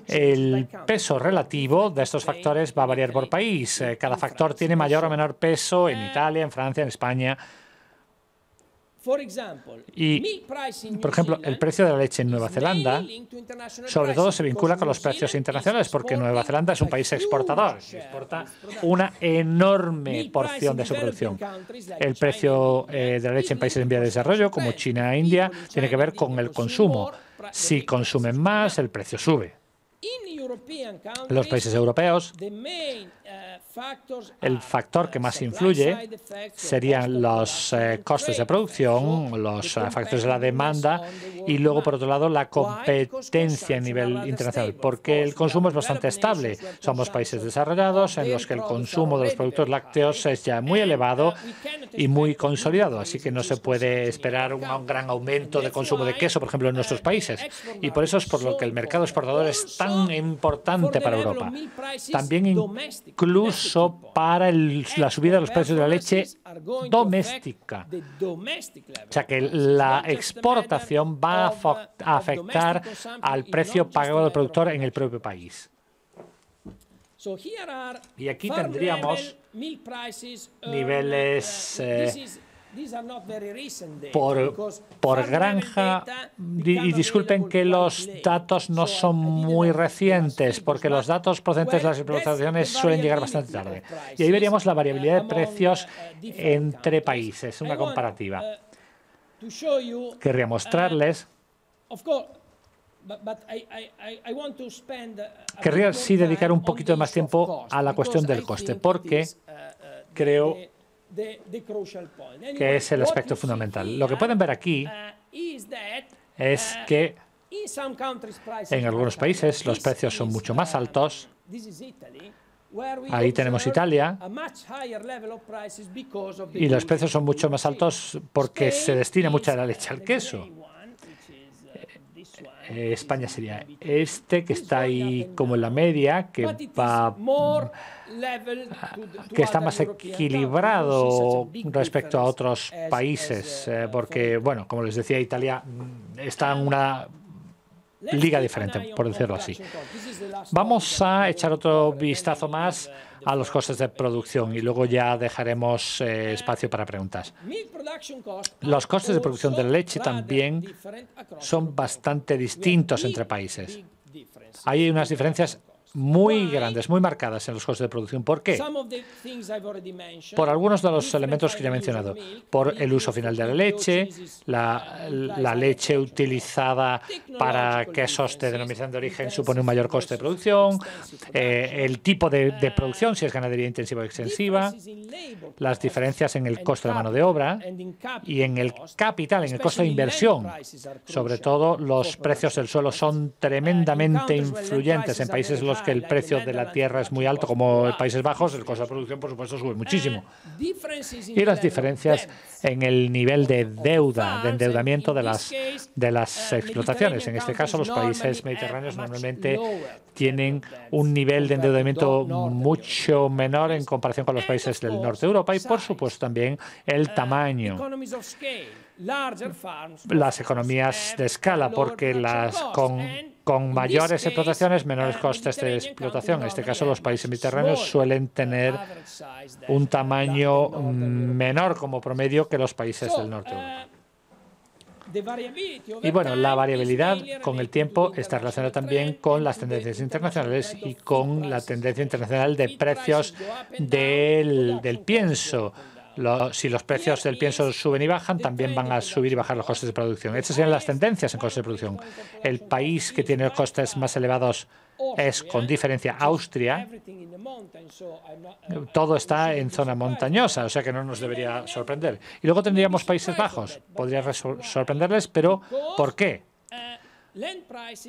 El peso relativo de estos factores va a variar por país. Cada factor tiene mayor o menor peso en Italia, en Francia, en España. Y, por ejemplo, el precio de la leche en Nueva Zelanda sobre todo se vincula con los precios internacionales, porque Nueva Zelanda es un país exportador, exporta una enorme porción de su producción. El precio de la leche en países en vía de desarrollo, como China e India, tiene que ver con el consumo. Si consumen más, el precio sube. En los países europeos, el factor que más influye serían los costes de producción, los factores de la demanda y luego, por otro lado, la competencia a nivel internacional, porque el consumo es bastante estable. Somos países desarrollados en los que el consumo de los productos lácteos es ya muy elevado y muy consolidado, así que no se puede esperar un gran aumento de consumo de queso, por ejemplo, en nuestros países. Y por eso es por lo que el mercado exportador es tan tan importante para Europa. También incluso para la subida de los precios de la leche doméstica. O sea que la exportación va a afectar al precio pagado del productor en el propio país. Y aquí tendríamos niveles por granja, y disculpen que los datos no son muy recientes, porque los datos procedentes de las exportaciones suelen llegar bastante tarde. Y ahí veríamos la variabilidad de precios entre países, una comparativa. Querría mostrarles. Querría sí dedicar un poquito de más tiempo a la cuestión del coste, porque creo que es el aspecto fundamental. Lo que pueden ver aquí es que en algunos países los precios son mucho más altos. Ahí tenemos Italia, y los precios son mucho más altos porque se destina mucha de la leche al queso. España sería este, que está ahí como en la media, que está más equilibrado respecto a otros países, porque, bueno, como les decía, Italia está en una liga diferente, por decirlo así. Vamos a echar otro vistazo más a los costes de producción y luego ya dejaremos espacio para preguntas. Los costes de producción de la leche también son bastante distintos entre países. Hay unas diferencias muy grandes, muy marcadas en los costes de producción. ¿Por qué? Por algunos de los elementos que ya he mencionado. Por el uso final de la leche, la leche utilizada para quesos de denominación de origen supone un mayor coste de producción, el tipo de producción, si es ganadería intensiva o extensiva, las diferencias en el coste de mano de obra y en el capital, en el coste de inversión. Sobre todo, los precios del suelo son tremendamente influyentes en países en los que el precio de la tierra es muy alto, como en Países Bajos, el coste de producción, por supuesto, sube muchísimo. Y las diferencias en el nivel de deuda, de endeudamiento de las explotaciones. En este caso, los países mediterráneos normalmente tienen un nivel de endeudamiento mucho menor en comparación con los países del norte de Europa y, por supuesto, también el tamaño. Las economías de escala, porque con mayores explotaciones, menores costes de explotación. En este caso, los países mediterráneos suelen tener un tamaño menor como promedio que los países del norte de Europa. Y bueno, la variabilidad con el tiempo está relacionada también con las tendencias internacionales y con la tendencia internacional de precios del pienso. Si los precios del pienso suben y bajan, también van a subir y bajar los costes de producción. Estas serían las tendencias en costes de producción. El país que tiene costes más elevados es, con diferencia, Austria. Todo está en zona montañosa, o sea que no nos debería sorprender. Y luego tendríamos Países Bajos. Podría sorprenderles, pero ¿por qué?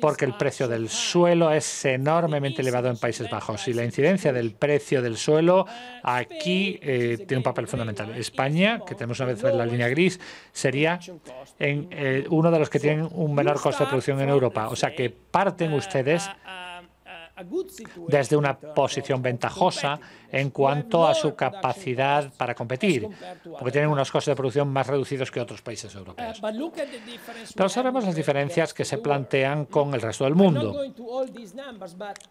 Porque el precio del suelo es enormemente elevado en Países Bajos y la incidencia del precio del suelo aquí tiene un papel fundamental. España, que tenemos una vez en la línea gris, sería uno de los que tienen un menor coste de producción en Europa. O sea que parten ustedes desde una posición ventajosa en cuanto a su capacidad para competir, porque tienen unos costes de producción más reducidos que otros países europeos. Pero sabemos las diferencias que se plantean con el resto del mundo.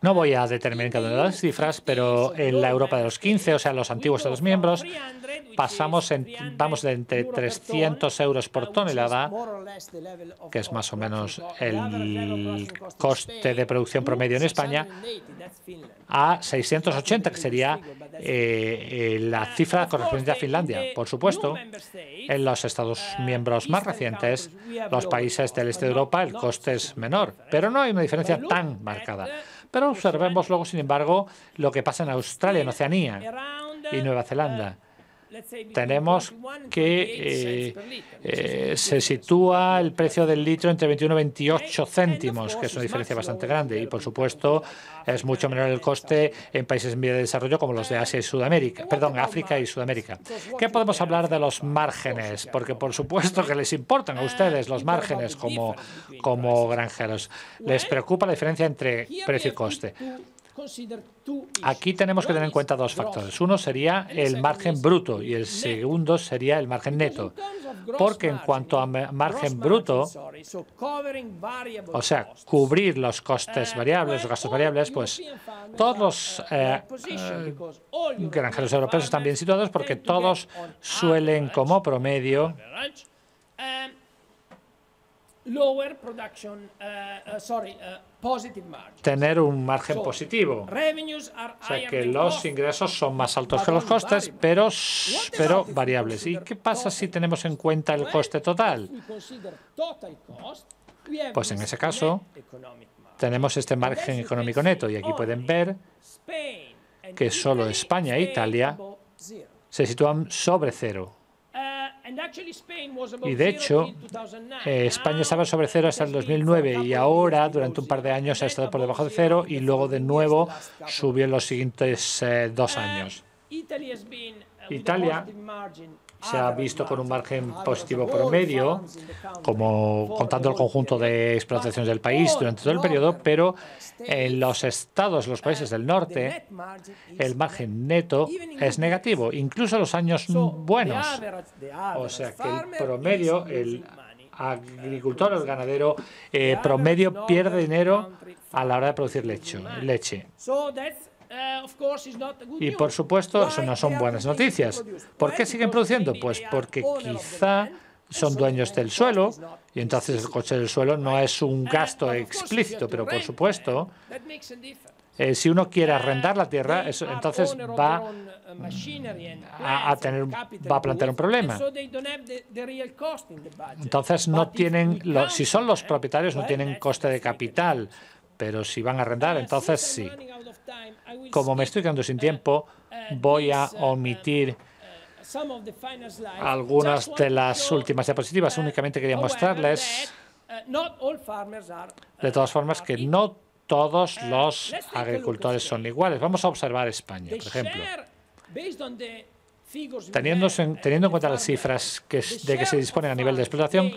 No voy a determinar cada una de las cifras, pero en la Europa de los 15, o sea, los antiguos Estados miembros, vamos de entre 300 euros por tonelada, que es más o menos el coste de producción promedio en España, a 680, que sería la cifra correspondiente a Finlandia. Por supuesto, en los Estados miembros más recientes, los países del este de Europa, el coste es menor, pero no hay una diferencia tan marcada. Pero observemos luego, sin embargo, lo que pasa en Australia, en Oceanía y Nueva Zelanda. tenemos que se sitúa el precio del litro entre 21 y 28 céntimos, que es una diferencia bastante grande. Y, por supuesto, es mucho menor el coste en países en vía de desarrollo como los de Asia y Sudamérica, perdón, África y Sudamérica. ¿Qué podemos hablar de los márgenes? Porque, por supuesto, que les importan a ustedes los márgenes como granjeros. Les preocupa la diferencia entre precio y coste. Aquí tenemos que tener en cuenta dos factores. Uno sería el margen bruto y el segundo sería el margen neto. Porque en cuanto a margen bruto, o sea, cubrir los costes variables, los gastos variables, pues todos los granjeros europeos están bien situados porque todos suelen como promedio tener un margen positivo. O sea que los ingresos son más altos que los costes, pero variables. ¿Y qué pasa si tenemos en cuenta el coste total? Pues en ese caso tenemos este margen económico neto y aquí pueden ver que solo España e Italia se sitúan sobre cero. Y de hecho, España estaba sobre cero hasta el 2009 y ahora, durante un par de años, ha estado por debajo de cero y luego de nuevo subió en los siguientes 2 años. Italia se ha visto con un margen positivo promedio, como contando el conjunto de explotaciones del país durante todo el periodo, pero en los estados, los países del norte, el margen neto es negativo, incluso en los años buenos. O sea que el promedio, el agricultor, el ganadero promedio pierde dinero a la hora de producir leche. Y, por supuesto, eso no son buenas noticias. ¿Por qué siguen produciendo? Pues porque quizá son dueños del suelo y entonces el coste del suelo no es un gasto explícito, pero, por supuesto, si uno quiere arrendar la tierra, entonces va a plantear un problema. Entonces, no tienen, si son los propietarios, no tienen coste de capital, pero si van a arrendar, entonces sí. Como me estoy quedando sin tiempo, voy a omitir algunas de las últimas diapositivas. Únicamente quería mostrarles, de todas formas, que no todos los agricultores son iguales. Vamos a observar España, por ejemplo. Teniendo en cuenta las cifras de que se disponen a nivel de explotación,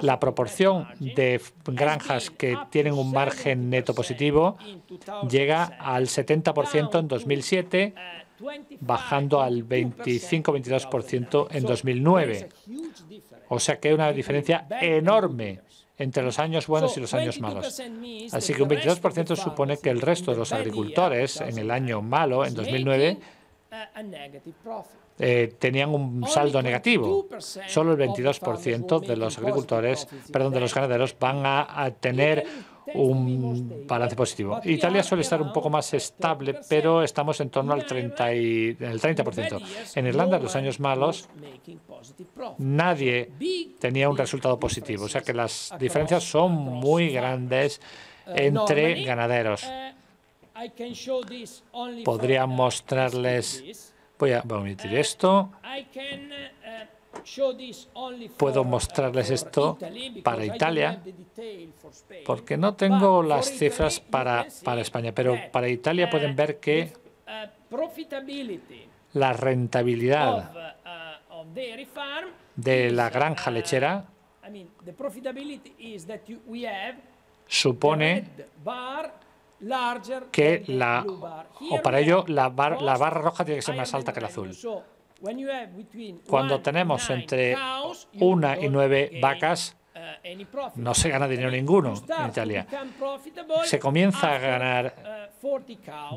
la proporción de granjas que tienen un margen neto positivo llega al 70% en 2007, bajando al 25-22% en 2009. O sea que hay una diferencia enorme entre los años buenos y los años malos. Así que un 22% supone que el resto de los agricultores en el año malo, en 2009, tenían un saldo negativo. Solo el 22% de los agricultores, de los ganaderos, van a tener un balance positivo. Italia suele estar un poco más estable, pero estamos en torno al 30%. En Irlanda, en los años malos, nadie tenía un resultado positivo. O sea que las diferencias son muy grandes entre ganaderos. Podría mostrarles. Voy a omitir esto. Puedo mostrarles esto para Italia, porque no tengo las cifras para España, pero para Italia pueden ver que la rentabilidad de la granja lechera supone que para ello la barra roja tiene que ser más alta que la azul. Cuando tenemos entre 1 y 9 vacas, no se gana dinero ninguno en Italia. Se comienza a ganar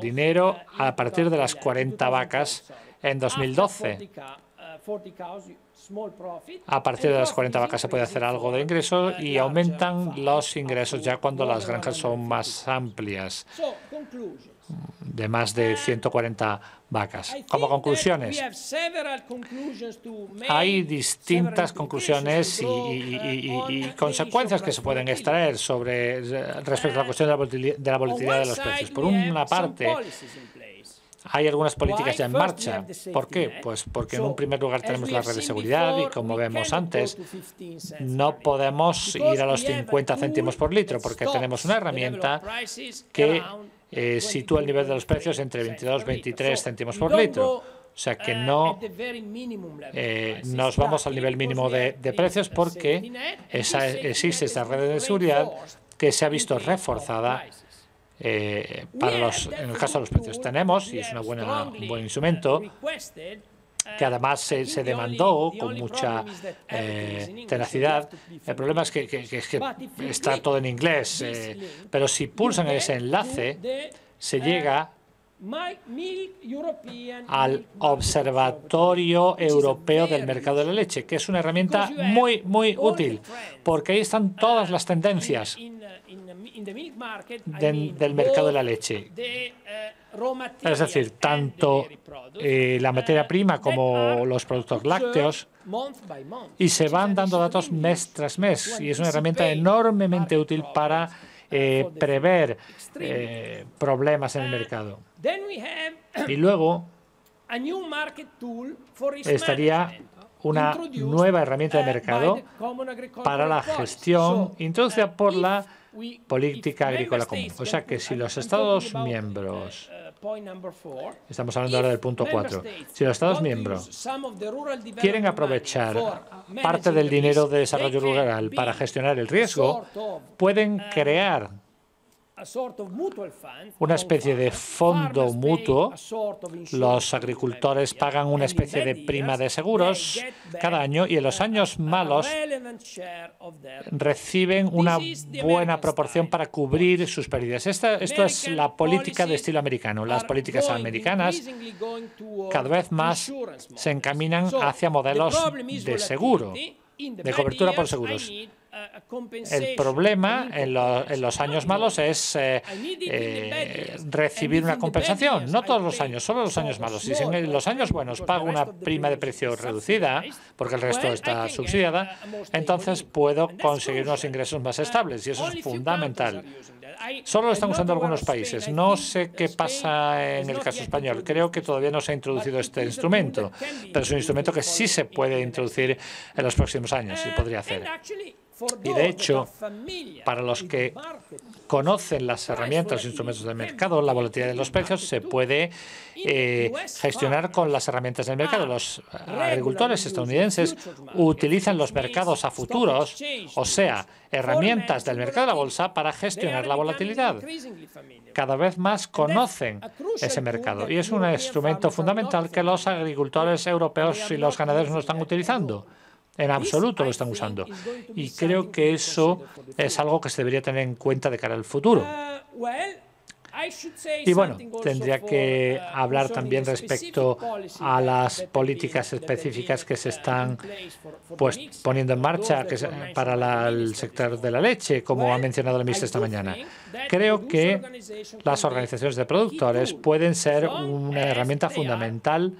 dinero a partir de las 40 vacas en 2012. A partir de las 40 vacas se puede hacer algo de ingreso y aumentan los ingresos ya cuando las granjas son más amplias, de más de 140 vacas. Como conclusiones, hay distintas conclusiones y consecuencias que se pueden extraer respecto a la cuestión de la volatilidad de los precios. Por una parte, Hay algunas políticas ya en marcha. ¿Por qué? Pues porque en un primer lugar tenemos la red de seguridad y, como vemos antes, no podemos ir a los 50 céntimos por litro porque tenemos una herramienta que sitúa el nivel de los precios entre 22 y 23 céntimos por litro. O sea que no nos vamos al nivel mínimo de precios porque existe esta red de seguridad que se ha visto reforzada en el caso de los precios. Tenemos, y es un buen instrumento, que además se demandó con mucha tenacidad. El problema es que está todo en inglés, pero si pulsan ese enlace, se llega al Observatorio Europeo del Mercado de la Leche, que es una herramienta muy, muy útil, porque ahí están todas las tendencias del mercado de la leche. Es decir, tanto la materia prima como los productos lácteos, y se van dando datos mes tras mes, y es una herramienta enormemente útil para prever problemas en el mercado. Y luego estaría una nueva herramienta de mercado para la gestión introducida por la política agrícola común. O sea que si los Estados miembros, estamos hablando ahora del punto 4, si los Estados miembros quieren aprovechar parte del dinero de desarrollo rural para gestionar el riesgo, pueden crear una especie de fondo mutuo. Los agricultores pagan una especie de prima de seguros cada año y en los años malos reciben una buena proporción para cubrir sus pérdidas. Esto es la política de estilo americano. Las políticas americanas cada vez más se encaminan hacia modelos de seguro, de cobertura por seguros. El problema en los años malos es recibir una compensación. No todos los años, solo los años malos. Si en los años buenos pago una prima de precio reducida, porque el resto está subsidiada, entonces puedo conseguir unos ingresos más estables, y eso es fundamental. Solo lo están usando algunos países. No sé qué pasa en el caso español. Creo que todavía no se ha introducido este instrumento, pero es un instrumento que sí se puede introducir en los próximos años y podría hacer. Y de hecho, para los que conocen las herramientas e instrumentos del mercado, la volatilidad de los precios se puede gestionar con las herramientas del mercado. Los agricultores estadounidenses utilizan los mercados a futuros, o sea, herramientas del mercado de la bolsa para gestionar la volatilidad. Cada vez más conocen ese mercado y es un instrumento fundamental que los agricultores europeos y los ganaderos no están utilizando. En absoluto lo están usando. Y creo que eso es algo que se debería tener en cuenta de cara al futuro. Y bueno, tendría que hablar también respecto a las políticas específicas que se están poniendo en marcha para el sector de la leche, como ha mencionado el ministro esta mañana. Creo que las organizaciones de productores pueden ser una herramienta fundamental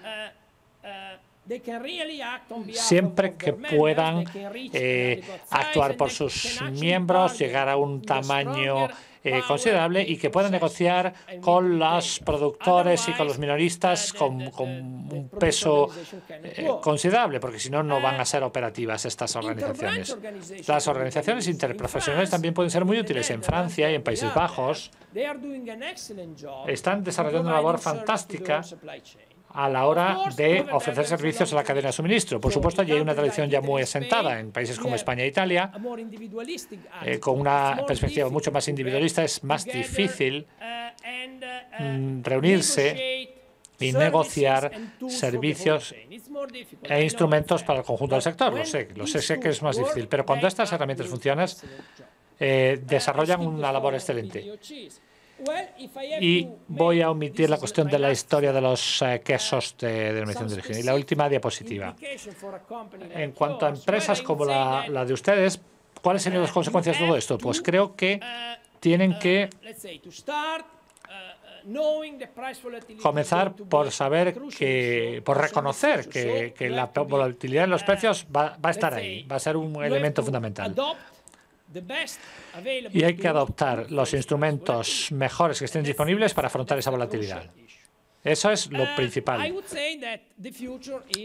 siempre que puedan actuar por sus miembros, llegar a un tamaño considerable y que puedan negociar con los productores y con los minoristas con un peso considerable, porque si no, no van a ser operativas estas organizaciones. Las organizaciones interprofesionales también pueden ser muy útiles. En Francia y en Países Bajos están desarrollando una labor fantástica a la hora de ofrecer servicios a la cadena de suministro. Por supuesto, allí hay una tradición ya muy asentada. En países como España e Italia, con una perspectiva mucho más individualista, es más difícil reunirse y negociar servicios e instrumentos para el conjunto del sector. Lo sé que es más difícil, pero cuando estas herramientas funcionan, desarrollan una labor excelente. Y voy a omitir la cuestión de la historia de los quesos de denominación de origen. Y la última diapositiva. En cuanto a empresas como la de ustedes, ¿cuáles serían las consecuencias de todo esto? Pues creo que tienen que comenzar por reconocer que la volatilidad en los precios va a estar ahí, va a ser un elemento fundamental. Y hay que adoptar los instrumentos mejores que estén disponibles para afrontar esa volatilidad. Eso es lo principal.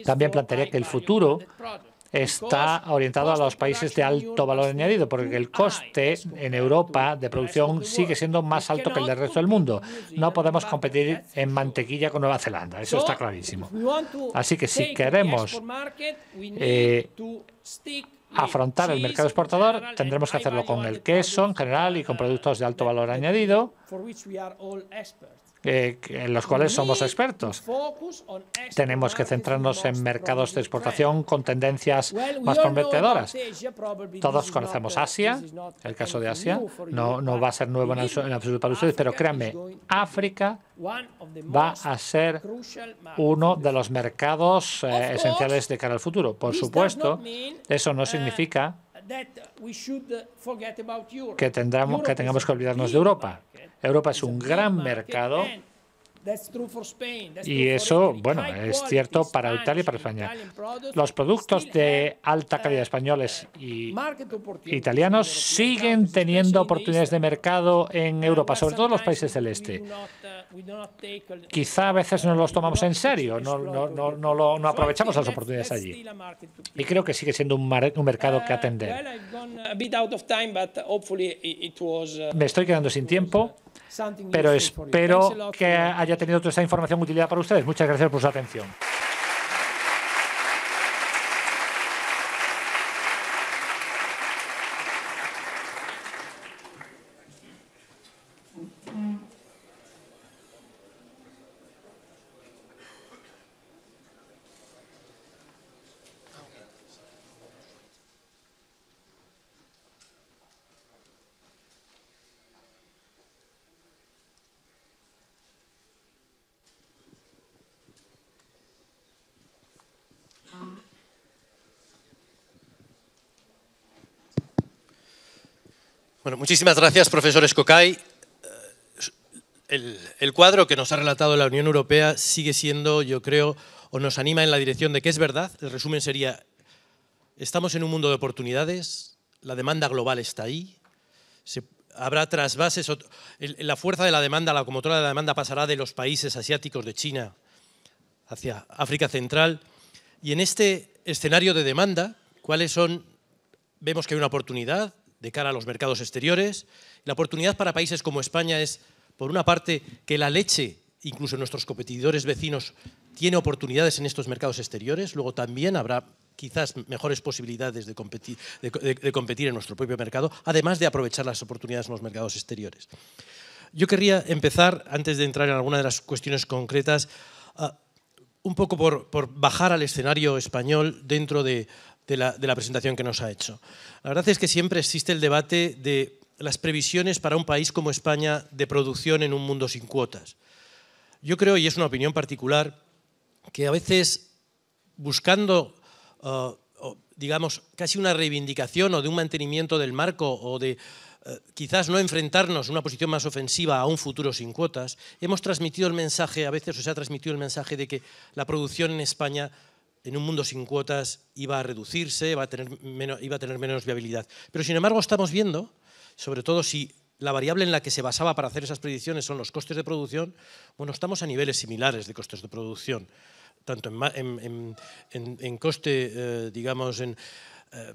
También plantearía que el futuro está orientado a los países de alto valor añadido, porque el coste en Europa de producción sigue siendo más alto que el del resto del mundo. No podemos competir en mantequilla con Nueva Zelanda, eso está clarísimo. Así que si queremos afrontar el mercado exportador, tendremos que hacerlo con el queso en general y con productos de alto valor añadido, en los cuales somos expertos. Tenemos que centrarnos en mercados de exportación con tendencias más prometedoras. Todos conocemos Asia, el caso de Asia. No va a ser nuevo en absoluto para ustedes, pero créanme, África va a ser uno de los mercados esenciales de cara al futuro. Por supuesto, eso no significa que tengamos que olvidarnos de Europa. Europa es un gran mercado y eso, bueno, es cierto para Italia y para España. Los productos de alta calidad españoles y italianos siguen teniendo oportunidades de mercado en Europa, sobre todo en los países del este. Quizá a veces no los tomamos en serio, no aprovechamos las oportunidades allí. Y creo que sigue siendo un mercado que atender. Me estoy quedando sin tiempo, pero espero que haya tenido toda esta información de utilidad para ustedes. Muchas gracias por su atención. Bueno, muchísimas gracias, profesor Escocay. El cuadro que nos ha relatado la Unión Europea sigue siendo, yo creo, o nos anima en la dirección de que es verdad. El resumen sería, estamos en un mundo de oportunidades, la demanda global está ahí, habrá trasvases, la fuerza de la demanda, la locomotora de la demanda pasará de los países asiáticos, de China, hacia África Central. Y en este escenario de demanda, ¿cuáles son? Vemos que hay una oportunidad de cara a los mercados exteriores. La oportunidad para países como España es, por una parte, que la leche, incluso nuestros competidores vecinos, tiene oportunidades en estos mercados exteriores. Luego también habrá quizás mejores posibilidades de competir en nuestro propio mercado, además de aprovechar las oportunidades en los mercados exteriores. Yo querría empezar, antes de entrar en alguna de las cuestiones concretas, un poco por bajar al escenario español dentro de la presentación que nos ha hecho. La verdad es que siempre existe el debate de las previsiones para un país como España de producción en un mundo sin cuotas. Yo creo, y es una opinión particular, que a veces buscando, digamos, casi una reivindicación o de un mantenimiento del marco o de quizás no enfrentarnos en una posición más ofensiva a un futuro sin cuotas, hemos transmitido el mensaje, a veces se ha transmitido el mensaje de que la producción en España en un mundo sin cuotas iba a reducirse, iba a tener menos viabilidad. Pero sin embargo estamos viendo, sobre todo si la variable en la que se basaba para hacer esas predicciones son los costes de producción, bueno, estamos a niveles similares de costes de producción, tanto en coste, digamos, en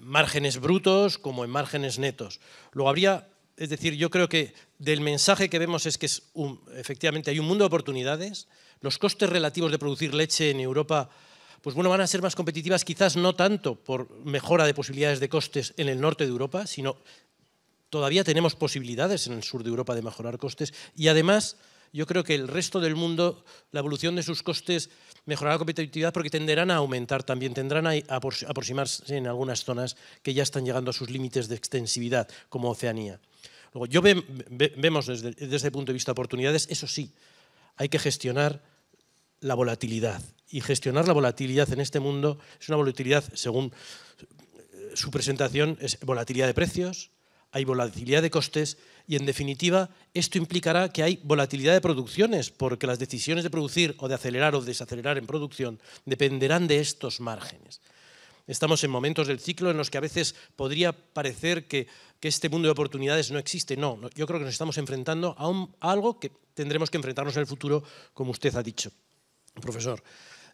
márgenes brutos como en márgenes netos. Luego habría, es decir, yo creo que del mensaje que vemos es que efectivamente hay un mundo de oportunidades, los costes relativos de producir leche en Europa pues bueno, van a ser más competitivas, quizás no tanto por mejora de posibilidades de costes en el norte de Europa, sino todavía tenemos posibilidades en el sur de Europa de mejorar costes y además yo creo que el resto del mundo, la evolución de sus costes mejorará la competitividad porque tenderán a aumentar también, tendrán a aproximarse en algunas zonas que ya están llegando a sus límites de extensividad, como Oceanía. Luego, vemos desde el punto de vista de oportunidades, eso sí, hay que gestionar la volatilidad. Y gestionar la volatilidad en este mundo es una volatilidad, según su presentación, es volatilidad de precios, hay volatilidad de costes y, en definitiva, esto implicará que hay volatilidad de producciones porque las decisiones de producir o de acelerar o desacelerar en producción dependerán de estos márgenes. Estamos en momentos del ciclo en los que a veces podría parecer que este mundo de oportunidades no existe. No, yo creo que nos estamos enfrentando a algo que tendremos que enfrentarnos en el futuro, como usted ha dicho, profesor.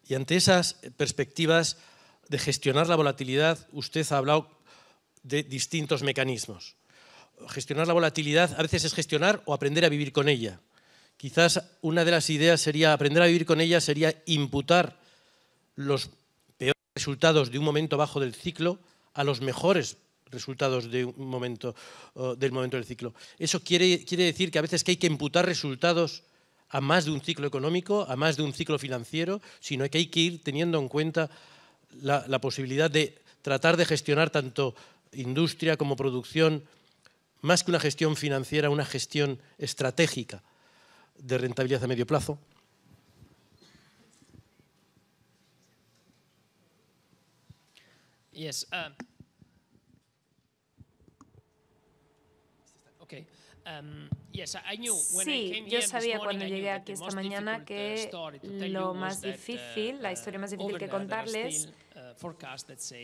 Y ante esas perspectivas de gestionar la volatilidad, usted ha hablado de distintos mecanismos. Gestionar la volatilidad a veces es gestionar o aprender a vivir con ella. Quizás una de las ideas sería, aprender a vivir con ella, sería imputar los peores resultados de un momento bajo del ciclo a los mejores resultados de un momento, del momento del ciclo. Eso quiere decir que a veces que hay que imputar resultados a más de un ciclo económico, a más de un ciclo financiero, sino que hay que ir teniendo en cuenta la posibilidad de tratar de gestionar tanto industria como producción, más que una gestión financiera, una gestión estratégica de rentabilidad a medio plazo. Yes. Okay. Sí, yo sabía cuando llegué aquí esta mañana que lo más difícil, la historia más difícil que contarles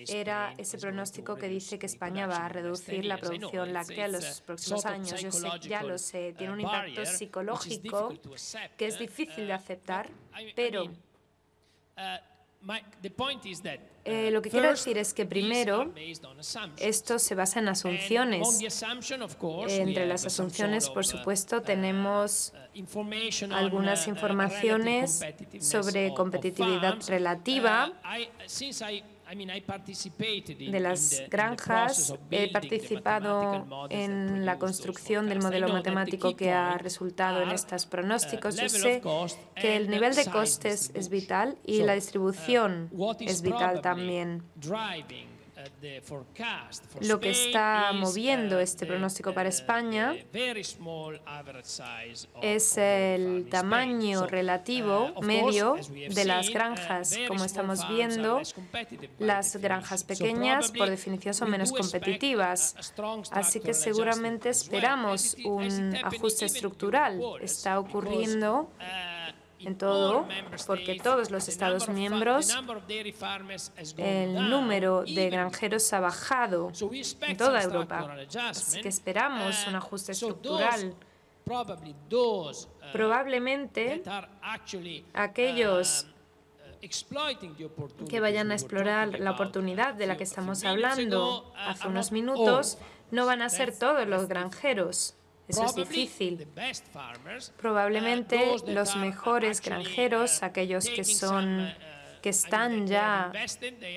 era ese pronóstico que dice que España va a reducir la producción láctea en los próximos años. Yo sé, ya lo sé, tiene un impacto psicológico que es difícil de aceptar, pero lo que quiero decir es que primero esto se basa en asunciones. Entre las asunciones, por supuesto, tenemos algunas informaciones sobre competitividad relativa de las granjas. He participado en la construcción del modelo matemático que ha resultado en estos pronósticos. Yo sé que el nivel de costes es vital y la distribución es vital también. Lo que está moviendo este pronóstico para España es el tamaño relativo medio de las granjas. Como estamos viendo, las granjas pequeñas, por definición, son menos competitivas. Así que seguramente esperamos un ajuste estructural. Está ocurriendo en todo, porque todos los Estados miembros, el número de granjeros ha bajado en toda Europa. Así que esperamos un ajuste estructural. Probablemente aquellos que vayan a explorar la oportunidad de la que estamos hablando hace unos minutos no van a ser todos los granjeros. Eso es difícil. Probablemente los mejores granjeros, aquellos que están ya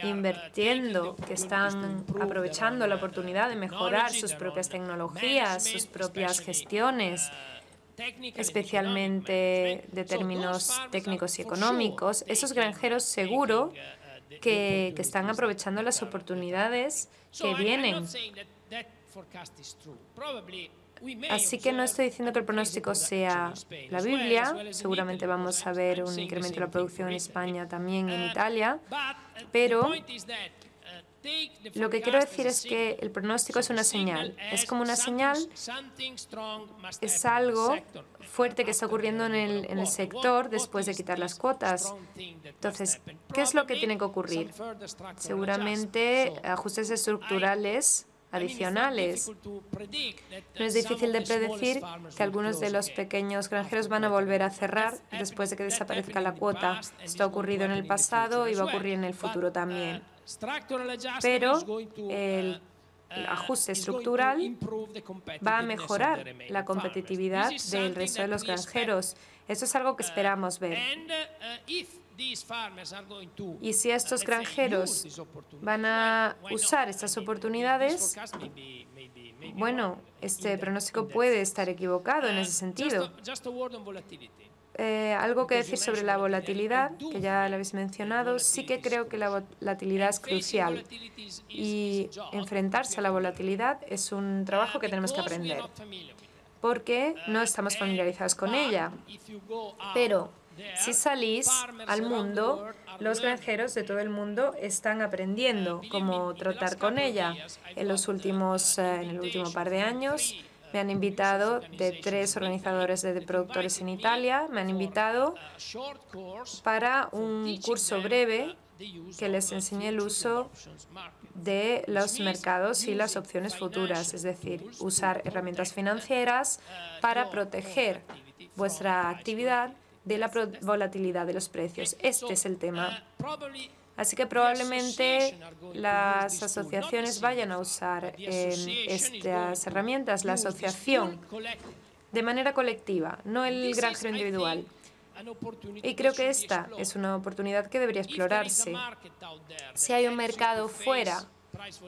invirtiendo, que están aprovechando la oportunidad de mejorar sus propias tecnologías, sus propias gestiones, especialmente de términos técnicos y económicos, esos granjeros seguro que están aprovechando las oportunidades que vienen. Así que no estoy diciendo que el pronóstico sea la Biblia. Seguramente vamos a ver un incremento de la producción en España, también en Italia. Pero lo que quiero decir es que el pronóstico es una señal. Es como una señal, es algo fuerte que está ocurriendo en el sector después de quitar las cuotas. Entonces, ¿qué es lo que tiene que ocurrir? Seguramente ajustes estructurales adicionales. No es difícil de predecir que algunos de los pequeños granjeros van a volver a cerrar después de que desaparezca la cuota. Esto ha ocurrido en el pasado y va a ocurrir en el futuro también. Pero el ajuste estructural va a mejorar la competitividad del resto de los granjeros. Eso es algo que esperamos ver. Y si estos granjeros van a usar estas oportunidades, bueno, este pronóstico puede estar equivocado en ese sentido. Algo que decir sobre la volatilidad, que ya lo habéis mencionado. Sí que creo que la volatilidad es crucial y enfrentarse a la volatilidad es un trabajo que tenemos que aprender porque no estamos familiarizados con ella. Pero si salís al mundo, los granjeros de todo el mundo están aprendiendo cómo tratar con ella. En el último par de años Me han invitado de 3 organizadores de productores en Italia, me han invitado para un curso breve que les enseñe el uso de los mercados y las opciones futuras, es decir, usar herramientas financieras para proteger vuestra actividad de la volatilidad de los precios. Este es el tema. Así que probablemente las asociaciones vayan a usar estas herramientas, la asociación, de manera colectiva, no el granjero individual. Y creo que esta es una oportunidad que debería explorarse. Si hay un mercado fuera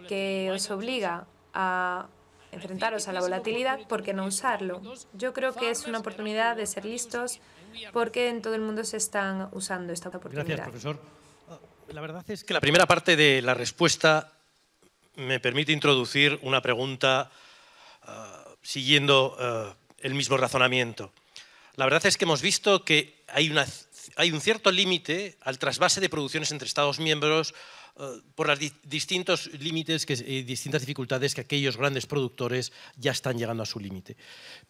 que os obliga a enfrentaros a la volatilidad, ¿por qué no usarlo? Yo creo que es una oportunidad de ser listos porque en todo el mundo se están usando esta oportunidad. Gracias, profesor. La verdad es que la primera parte de la respuesta me permite introducir una pregunta siguiendo el mismo razonamiento. La verdad es que hemos visto que hay un cierto límite al trasvase de producciones entre Estados miembros por los distintos límites y distintas dificultades que aquellos grandes productores ya están llegando a su límite.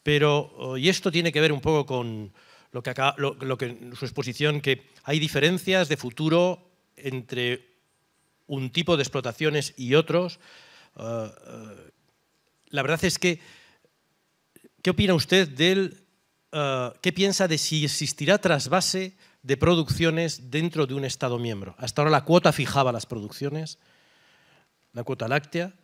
Pero, y esto tiene que ver un poco con lo que su exposición, que hay diferencias de futuro entre un tipo de explotaciones y otros. La verdad es que, ¿qué opina usted qué piensa de si existirá trasvase de producciones dentro de un Estado miembro? Hasta ahora la cuota fijaba las producciones, la cuota láctea.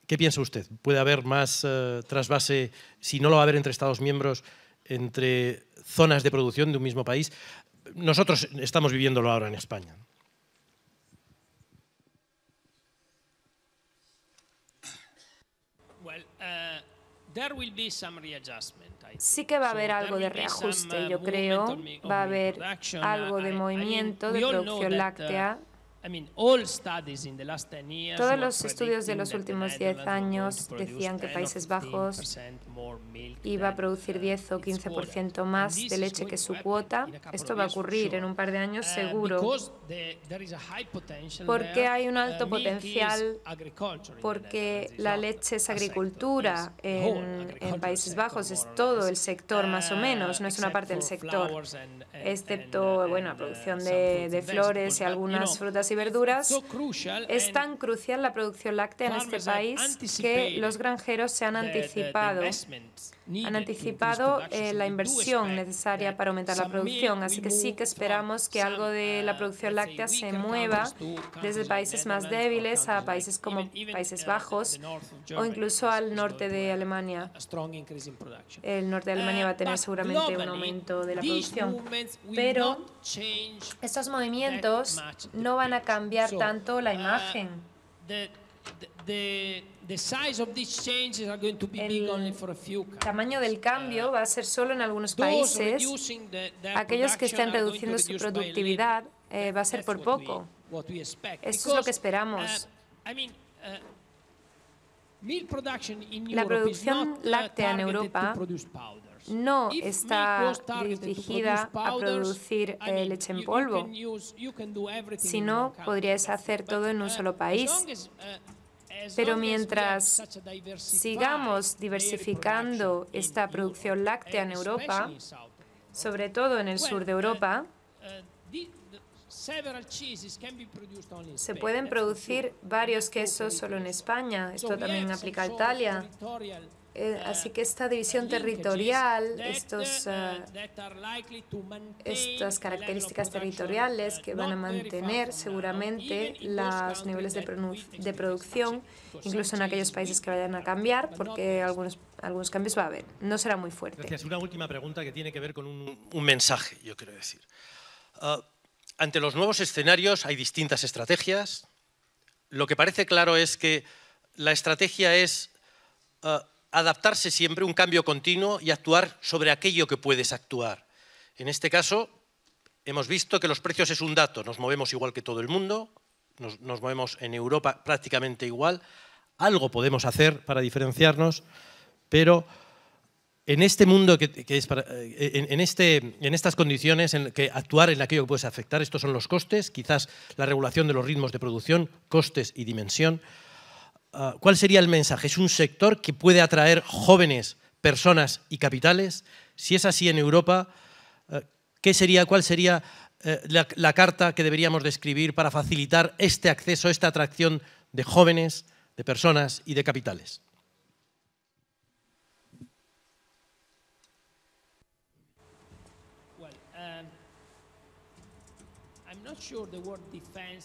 ¿Qué piensa usted? ¿Puede haber más trasvase, si no lo va a haber entre Estados miembros, entre zonas de producción de un mismo país? Nosotros estamos viviéndolo ahora en España. Sí que va a haber algo de reajuste, yo creo. Va a haber algo de movimiento de producción láctea. Todos los estudios de los últimos 10 años decían que Países Bajos iba a producir 10 o 15% más de leche que su cuota. Esto va a ocurrir en un par de años seguro, porque hay un alto potencial, porque la leche es agricultura en Países Bajos, es todo el sector más o menos, no es una parte del sector, excepto la producción de flores y algunas frutas y verduras. Es tan crucial la producción láctea en este país que los granjeros se han anticipado la inversión necesaria para aumentar la producción, así que sí que esperamos que algo de la producción láctea se mueva desde países más débiles a países como Países Bajos o incluso al norte de Alemania. El norte de Alemania va a tener seguramente un aumento de la producción, pero estos movimientos no van a cambiar tanto la imagen. El tamaño del cambio va a ser solo en algunos países. Aquellos que estén reduciendo su productividad va a ser por poco. Esto es lo que esperamos. La producción láctea en Europa no está dirigida a producir leche en polvo, sino podríais hacer todo en un solo país. Pero mientras sigamos diversificando esta producción láctea en Europa, sobre todo en el sur de Europa, se pueden producir varios quesos solo en España. Esto también aplica a Italia. Así que esta división territorial, estas características territoriales que van a mantener seguramente los niveles de producción, incluso en aquellos países que vayan a cambiar, porque algunos cambios va a haber. No será muy fuerte. Gracias. Una última pregunta que tiene que ver con un mensaje, yo quiero decir. Ante los nuevos escenarios hay distintas estrategias. Lo que parece claro es que la estrategia es adaptarse siempre, un cambio continuo y actuar sobre aquello que puedes actuar. En este caso, hemos visto que los precios es un dato. Nos movemos igual que todo el mundo, nos movemos en Europa prácticamente igual. Algo podemos hacer para diferenciarnos, pero en este mundo en estas condiciones, en que actuar en aquello que puedes afectar, estos son los costes, quizás la regulación de los ritmos de producción, costes y dimensión. ¿cuál sería el mensaje? ¿Es un sector que puede atraer jóvenes, personas y capitales? Si es así en Europa, ¿cuál sería la carta que deberíamos de escribir para facilitar este acceso, esta atracción de jóvenes, de personas y de capitales?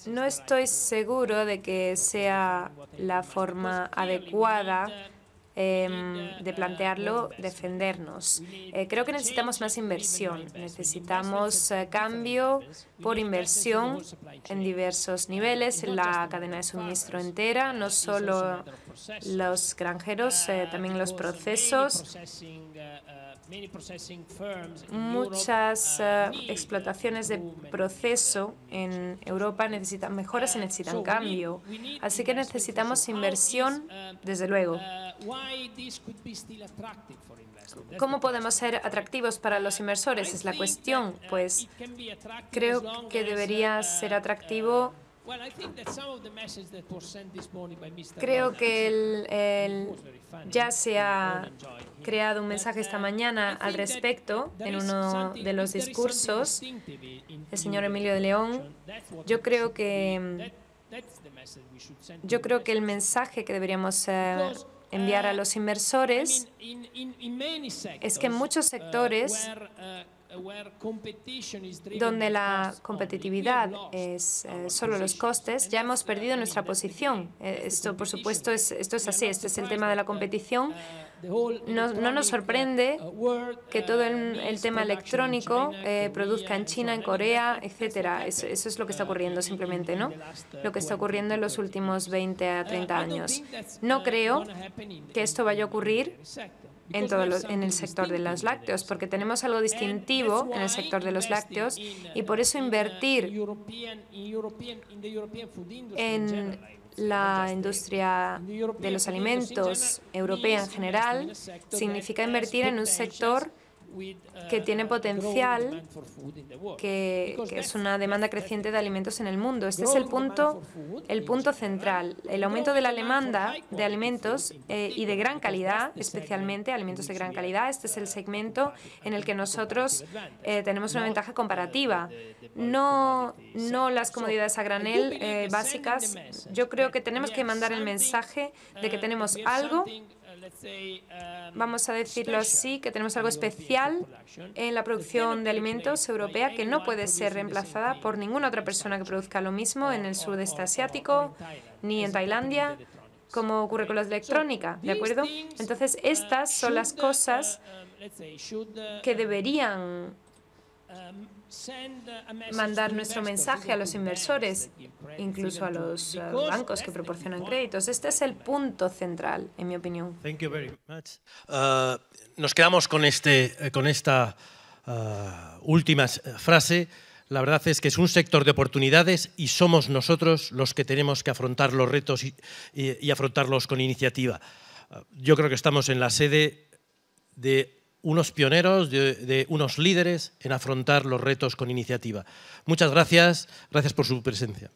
No estoy seguro de que sea la forma adecuada de plantearlo, defendernos. Creo que necesitamos más inversión, necesitamos cambio por inversión en diversos niveles, en la cadena de suministro entera, no solo los granjeros, también los procesos. Muchas explotaciones de proceso en Europa necesitan mejoras y necesitan cambio. Así que necesitamos inversión, desde luego. ¿Cómo podemos ser atractivos para los inversores? Es la cuestión. Pues creo que debería ser atractivo. Creo que ya se ha creado un mensaje esta mañana al respecto en uno de los discursos del señor Emilio de León. Yo creo que el mensaje que deberíamos enviar a los inversores es que en muchos sectores donde la competitividad es solo los costes, ya hemos perdido nuestra posición. Esto, por supuesto, esto es así. Este es el tema de la competición. No nos sorprende que todo el tema electrónico produzca en China, en Corea, etcétera. Eso es lo que está ocurriendo simplemente, ¿no? Lo que está ocurriendo en los últimos 20 a 30 años. No creo que esto vaya a ocurrir en el sector de los lácteos, porque tenemos algo distintivo en el sector de los lácteos y por eso invertir en la industria de los alimentos europea en general significa invertir en un sector que tiene potencial, que es una demanda creciente de alimentos en el mundo. Este es el punto central. El aumento de la demanda de alimentos y de gran calidad, especialmente alimentos de gran calidad. Este es el segmento en el que nosotros tenemos una ventaja comparativa. No las comodidades a granel básicas. Yo creo que tenemos que mandar el mensaje de que tenemos algo, vamos a decirlo así, que tenemos algo especial en la producción de alimentos europea que no puede ser reemplazada por ninguna otra persona que produzca lo mismo en el sudeste asiático ni en Tailandia, como ocurre con la electrónica, ¿de acuerdo? Entonces, estas son las cosas que deberían mandar nuestro mensaje a los inversores, incluso a los bancos que proporcionan créditos. Este es el punto central, en mi opinión. Nos quedamos con esta última frase. La verdad es que es un sector de oportunidades y somos nosotros los que tenemos que afrontar los retos y afrontarlos con iniciativa. Yo creo que estamos en la sede de unos pioneros, de unos líderes en afrontar los retos con iniciativa. Muchas gracias por su presencia.